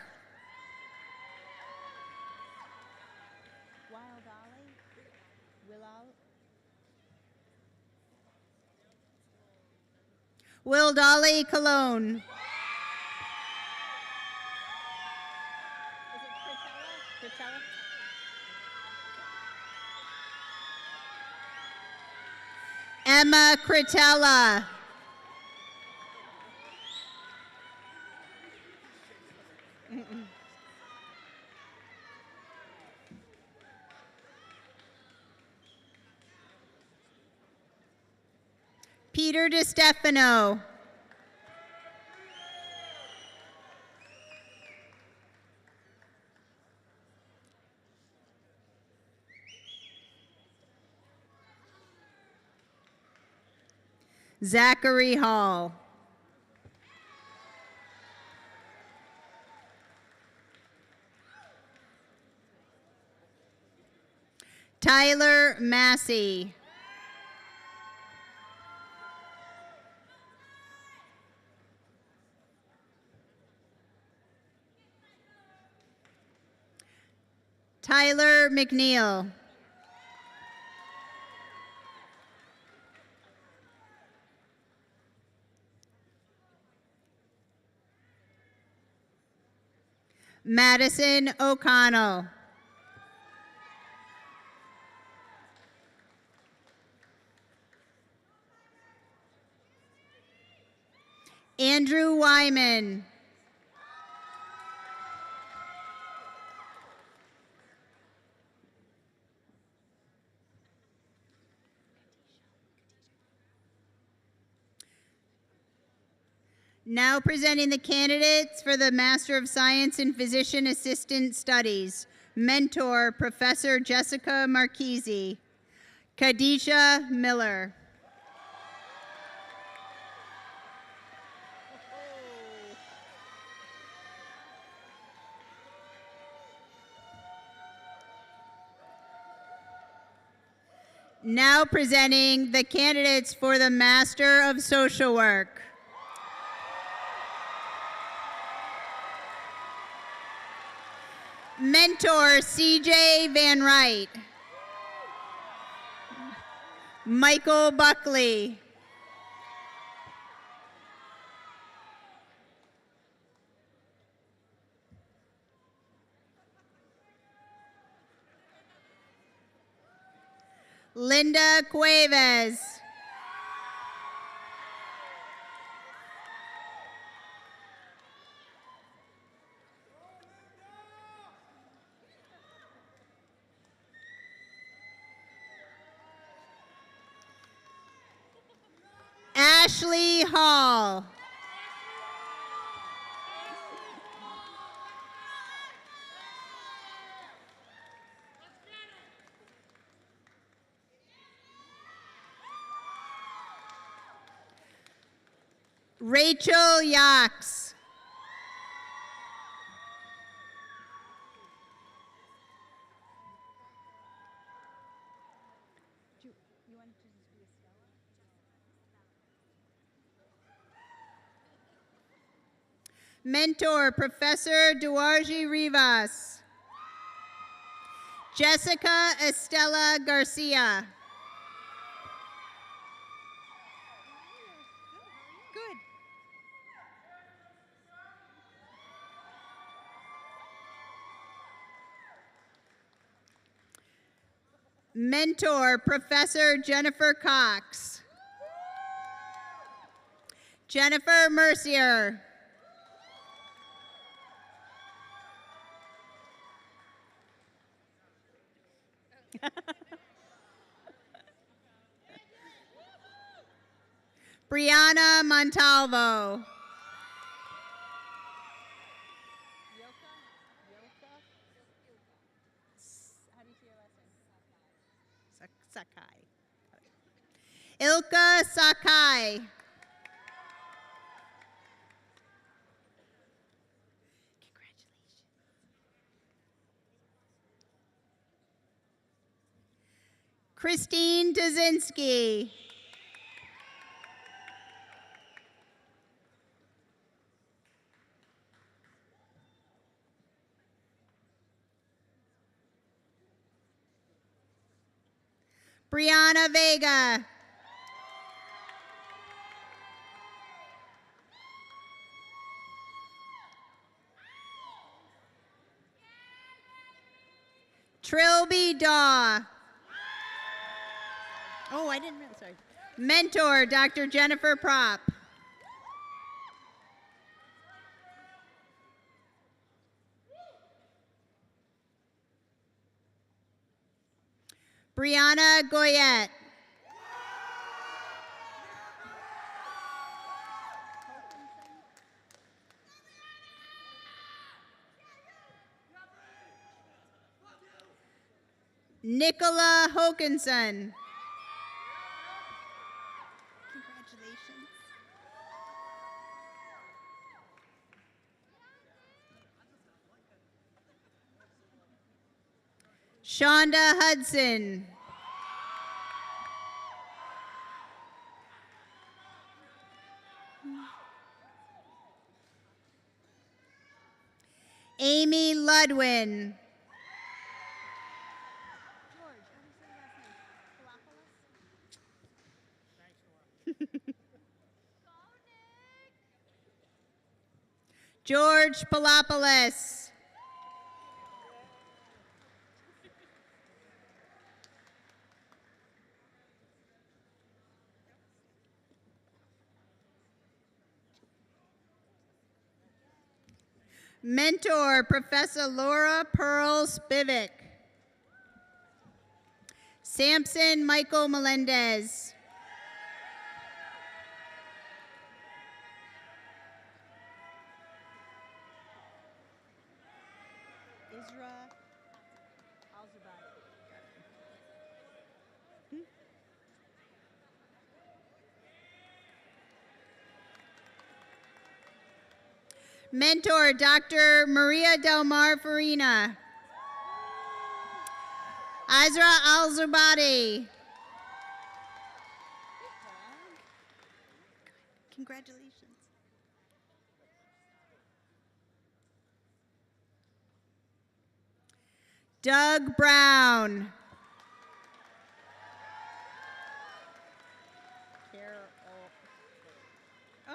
Will Dolly Cologne. Is it Critella? Emma Critella. Peter DiStefano. Zachary Hall. Tyler Massey. Tyler McNeil. Madison O'Connell. Andrew Wyman. Now presenting the candidates for the Master of Science in Physician Assistant Studies. Mentor, Professor Jessica Marchese. Khadijah Miller. Now presenting the candidates for the Master of Social Work. Mentor, CJ Van Wright. Michael Buckley. Linda Cuevas. Ashley Hall. Rachel Yax. Mentor, Professor Duarji Rivas. Jessica Estela Garcia. Good. Mentor, Professor Jennifer Cox. Jennifer Mercier. Brianna Montalvo. How do you say your last name? Sakai. Ilka Sakai. Congratulations. Christine Dazinski. Brianna Vega. Trilby Daw. Oh, I didn't really, sorry. Mentor, Dr. Jennifer Propp. Brianna Goyette. Nicola Hokinson. Congratulations. Shonda Hudson. Amy Ludwin. George Palopoulos. Mentor, Professor Laura Pearl Spivak. Samson Michael Melendez. Azra Alzabadi. Mentor, Dr. Maria Del Mar Farina. Azra Alzabadi. Congratulations. Doug Brown. Oh.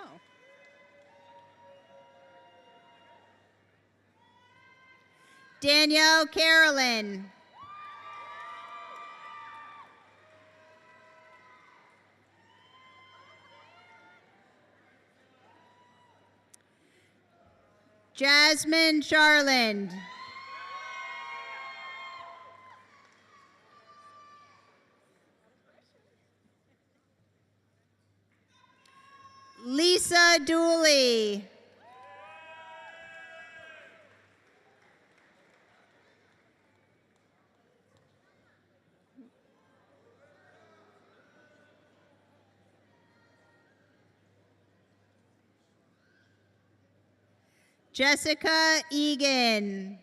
Danielle Carolyn. Jasmine Charland. Lisa Dooley. Jessica Egan.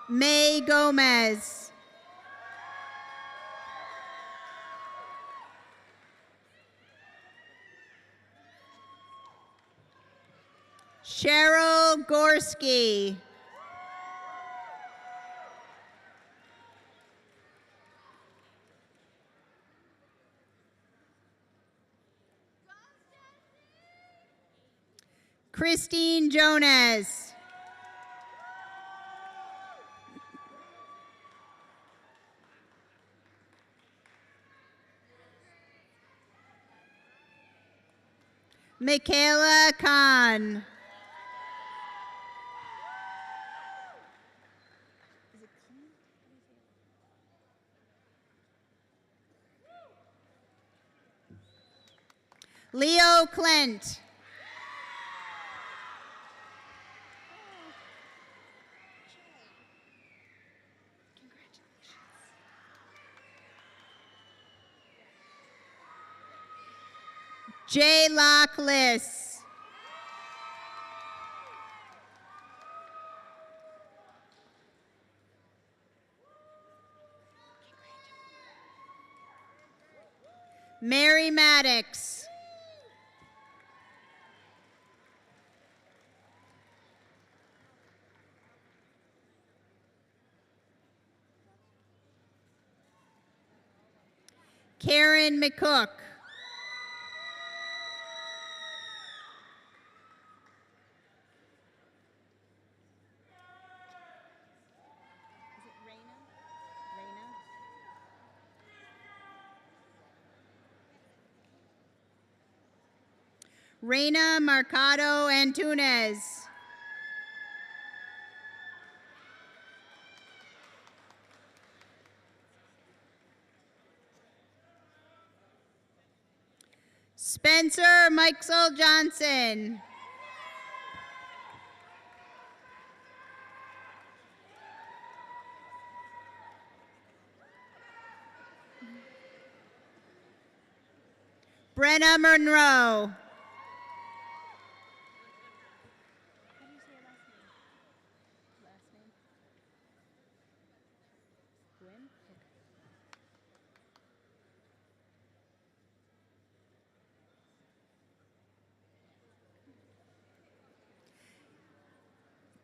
May Gomez. Cheryl Gorski. Christine Jonas. Michaela Khan. Leo Clint. Jay Lockless. Mary Maddox. Karen McCook. Reina Marcado Antunes. Spencer Mikesell Johnson. Brenna Monroe.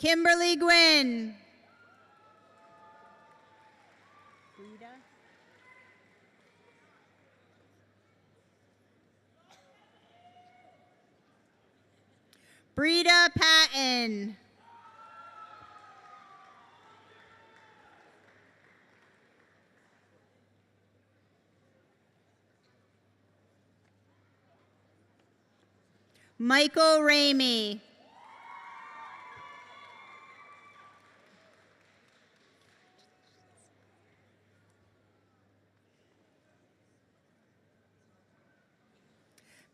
Kimberly Gwynn. Breda Patton. Michael Ramey.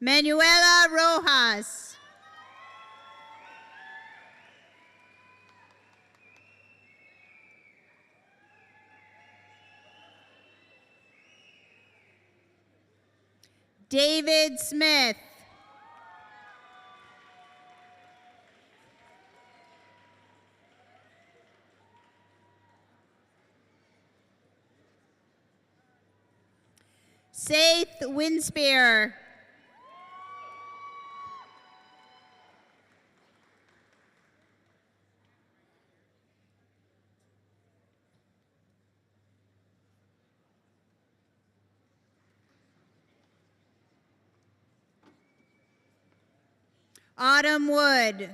Manuela Rojas. David Smith. Saith Winspear. Autumn Wood.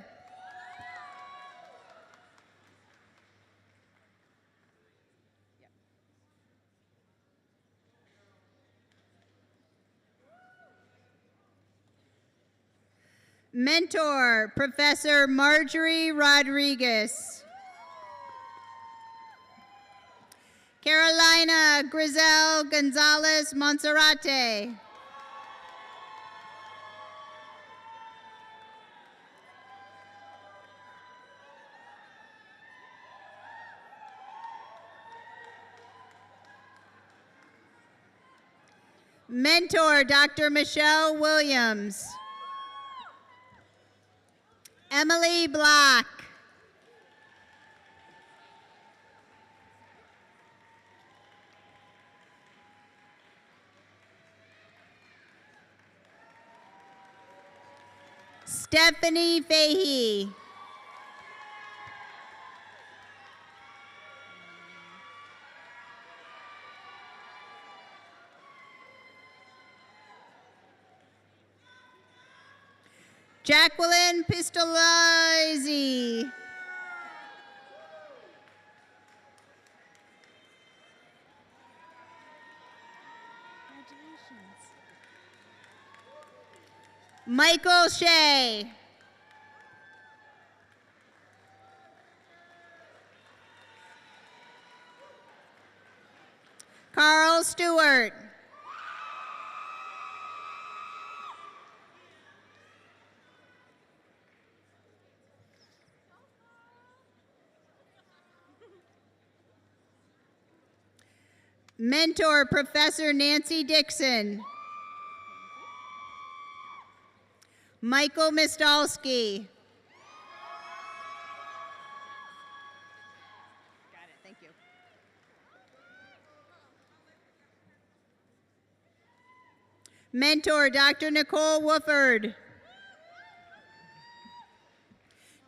Mentor, Professor Marjorie Rodriguez. Carolina Grizel Gonzalez Monserrate. Mentor, Dr. Michelle Williams. Emily Block. Stephanie Fahey. Jacqueline Pistolizzi. Michael Shea. Carl Stewart. Mentor, Professor Nancy Dixon. Michael Mistalski. Got it, thank you. Mentor, Dr. Nicole Wooford.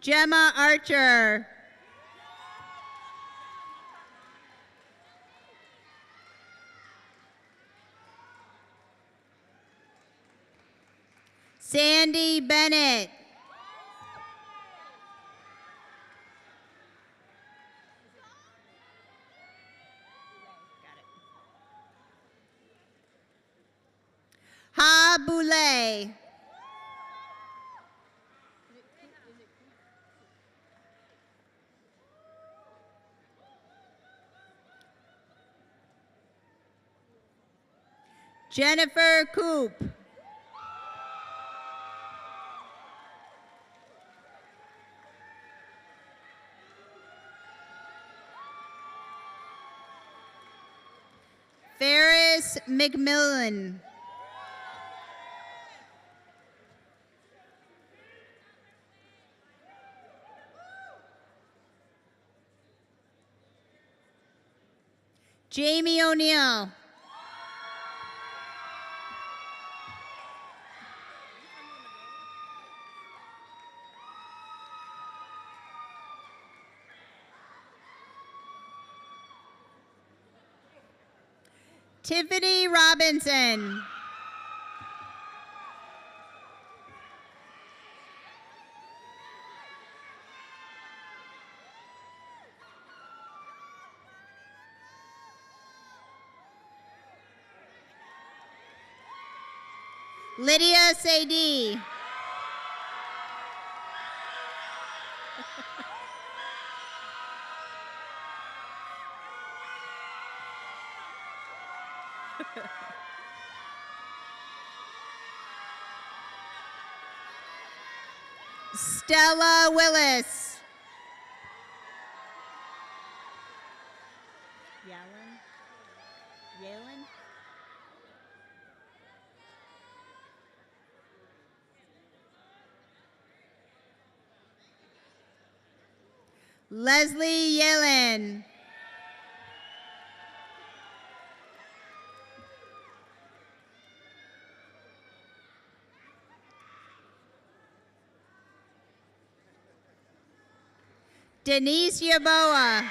Gemma Archer. Sandy Bennett. Ha Boulay. Jennifer Coop. Ferris McMillan. Jamie O'Neill. Tiffany Robinson. Lydia Sadie. Stella Willis. Yalen? Leslie Yellen. Denise Yaboa.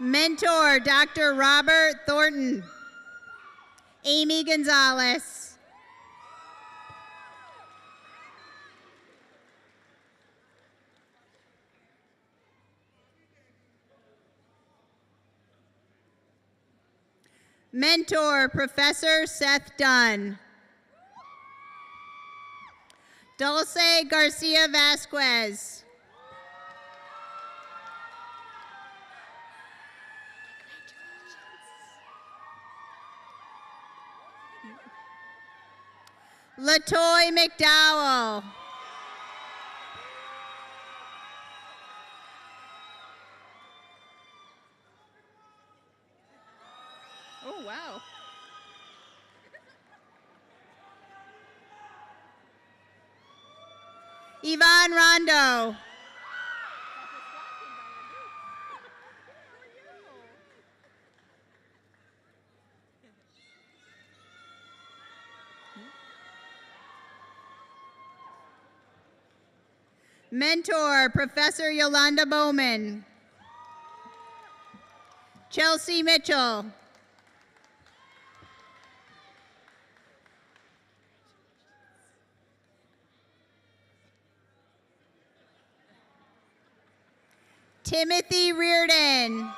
Mentor, Dr. Robert Thornton. Amy Gonzalez. Mentor, Professor Seth Dunn. Dulce Garcia Vasquez. Latoy McDowell. Oh, wow. Yvonne Rondo. Mentor, Professor Yolanda Bowman. Chelsea Mitchell. Timothy Reardon.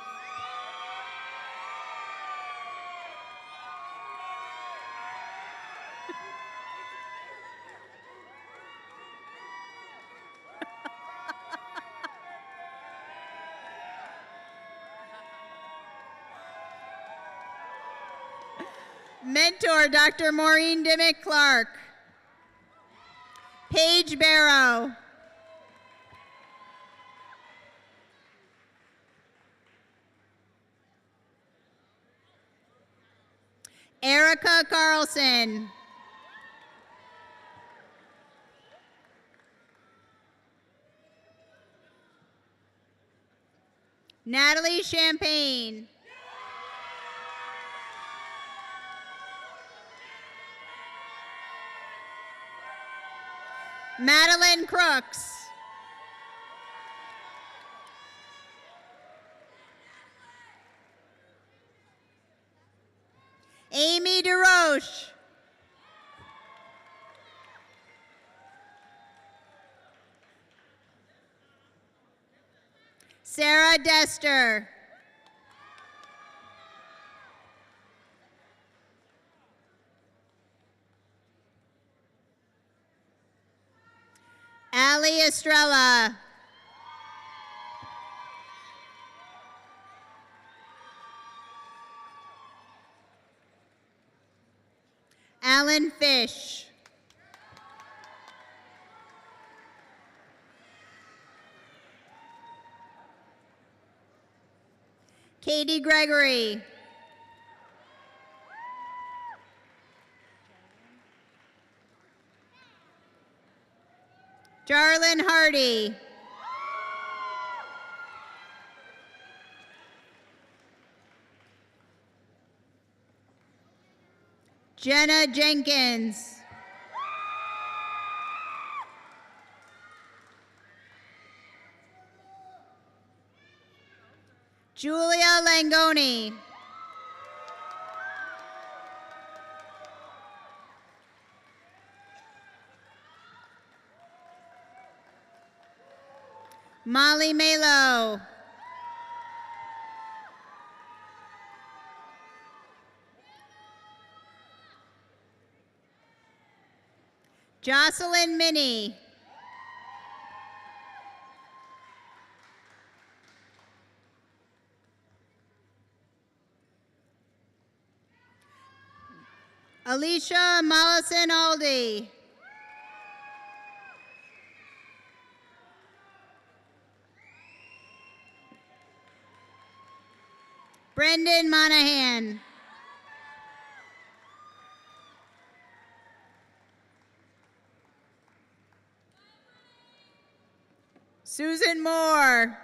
Mentor, Dr. Maureen Dimmick Clark. Paige Barrow. Erica Carlson. Natalie Champagne. Madeline Crooks. Amy DeRoche. Sarah Dester. Ali Estrella. Alan Fish. Katie Gregory. Jarlin Hardy. Jenna Jenkins. Julia Langoni. Molly Malo. Jocelyn Minnie. Alicia Mollison Aldi. Brendan Monahan. Susan Moore.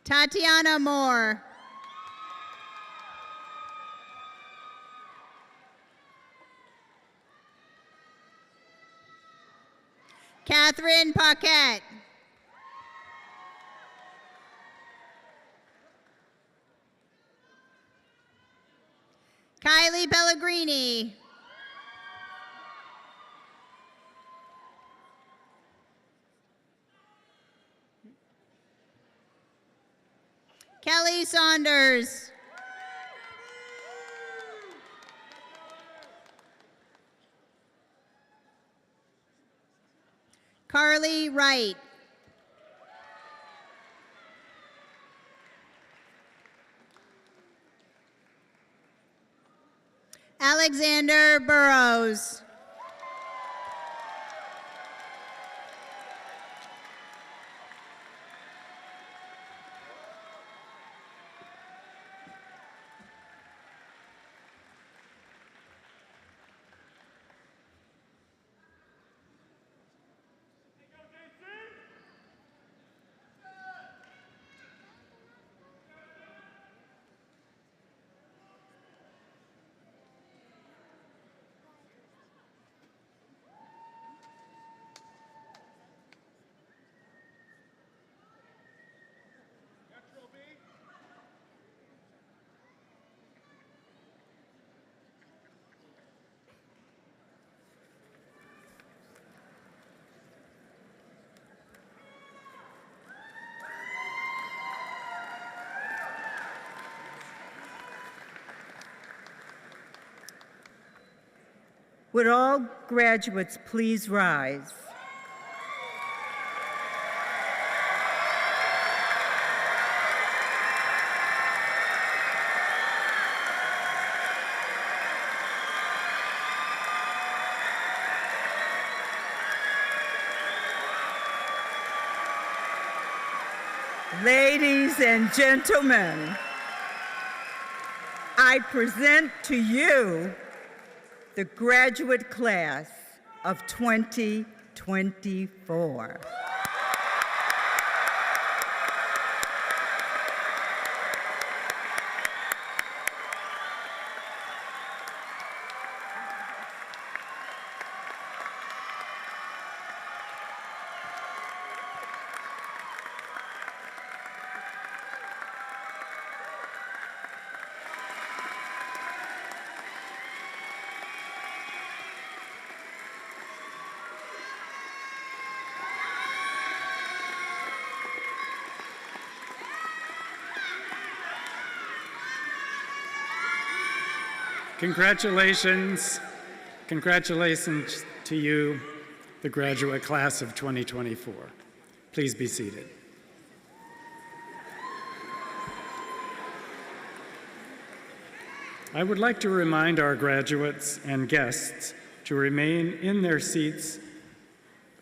Tatiana Moore. Catherine Paquette. Kylie Pellegrini. Kelly Saunders. Carly Wright. Alexander Burrows. Would all graduates please rise? Ladies and gentlemen, I present to you the graduate class of 2024. Congratulations. Congratulations to you, the graduate class of 2024. Please be seated. I would like to remind our graduates and guests to remain in their seats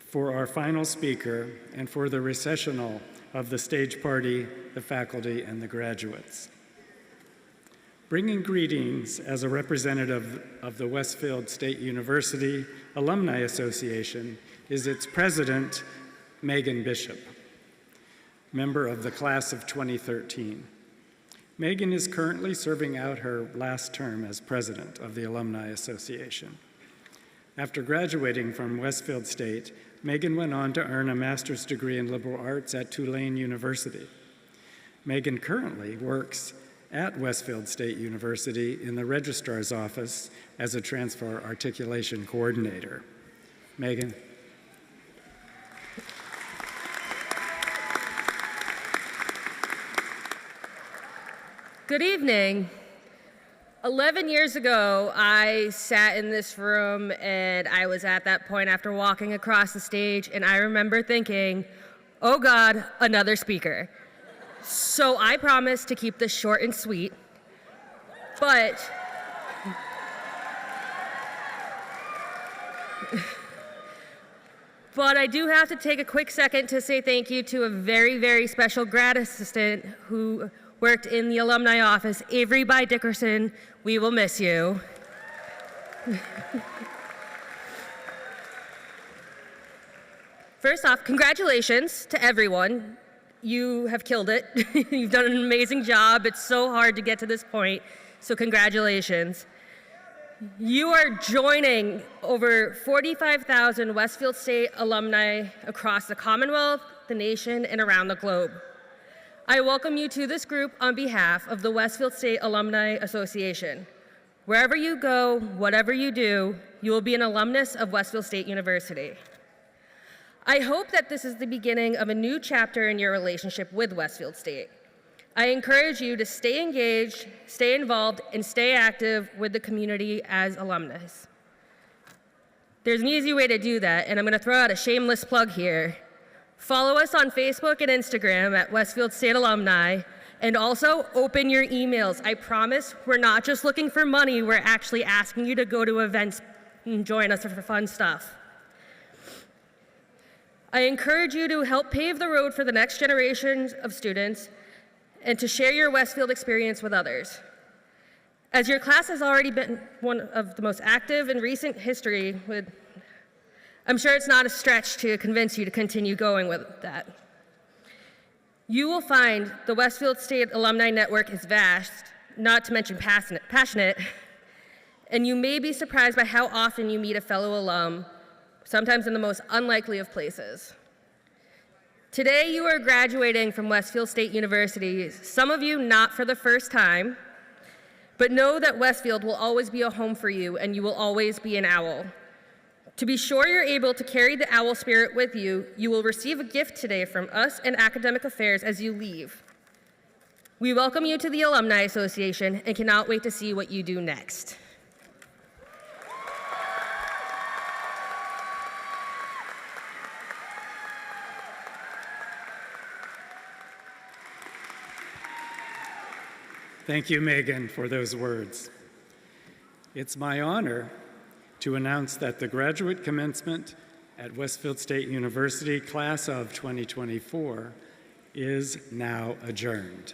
for our final speaker and for the recessional of the stage party, the faculty, and the graduates. Bringing greetings as a representative of the Westfield State University Alumni Association is its president, Megan Bishop, member of the class of 2013. Megan is currently serving out her last term as president of the Alumni Association. After graduating from Westfield State, Megan went on to earn a master's degree in liberal arts at Tulane University. Megan currently works at Westfield State University in the registrar's office as a transfer articulation coordinator. Megan. Good evening. 11 years ago, I sat in this room and I was at that point after walking across the stage, and I remember thinking, oh God, another speaker. So I promise to keep this short and sweet, but I do have to take a quick second to say thank you to a very, very special grad assistant who worked in the alumni office, Avery By Dickerson. We will miss you. First off, congratulations to everyone. You have killed it. You've done an amazing job. It's so hard to get to this point, so congratulations. You are joining over 45,000 Westfield State alumni across the Commonwealth, the nation, and around the globe. I welcome you to this group on behalf of the Westfield State Alumni Association. Wherever you go, whatever you do, you will be an alumnus of Westfield State University. I hope that this is the beginning of a new chapter in your relationship with Westfield State. I encourage you to stay engaged, stay involved, and stay active with the community as alumnus. There's an easy way to do that, and I'm going to throw out a shameless plug here. Follow us on Facebook and Instagram at Westfield State Alumni, and also open your emails. I promise we're not just looking for money, we're actually asking you to go to events and join us for fun stuff. I encourage you to help pave the road for the next generations of students and to share your Westfield experience with others. As your class has already been one of the most active in recent history, I'm sure it's not a stretch to convince you to continue going with that. You will find the Westfield State Alumni Network is vast, not to mention passionate, and you may be surprised by how often you meet a fellow alum, sometimes in the most unlikely of places. Today, you are graduating from Westfield State University, some of you not for the first time, but know that Westfield will always be a home for you and you will always be an owl. To be sure you're able to carry the owl spirit with you, you will receive a gift today from us and Academic Affairs as you leave. We welcome you to the Alumni Association and cannot wait to see what you do next. Thank you, Megan, for those words. It's my honor to announce that the Graduate Commencement at Westfield State University class of 2024 is now adjourned.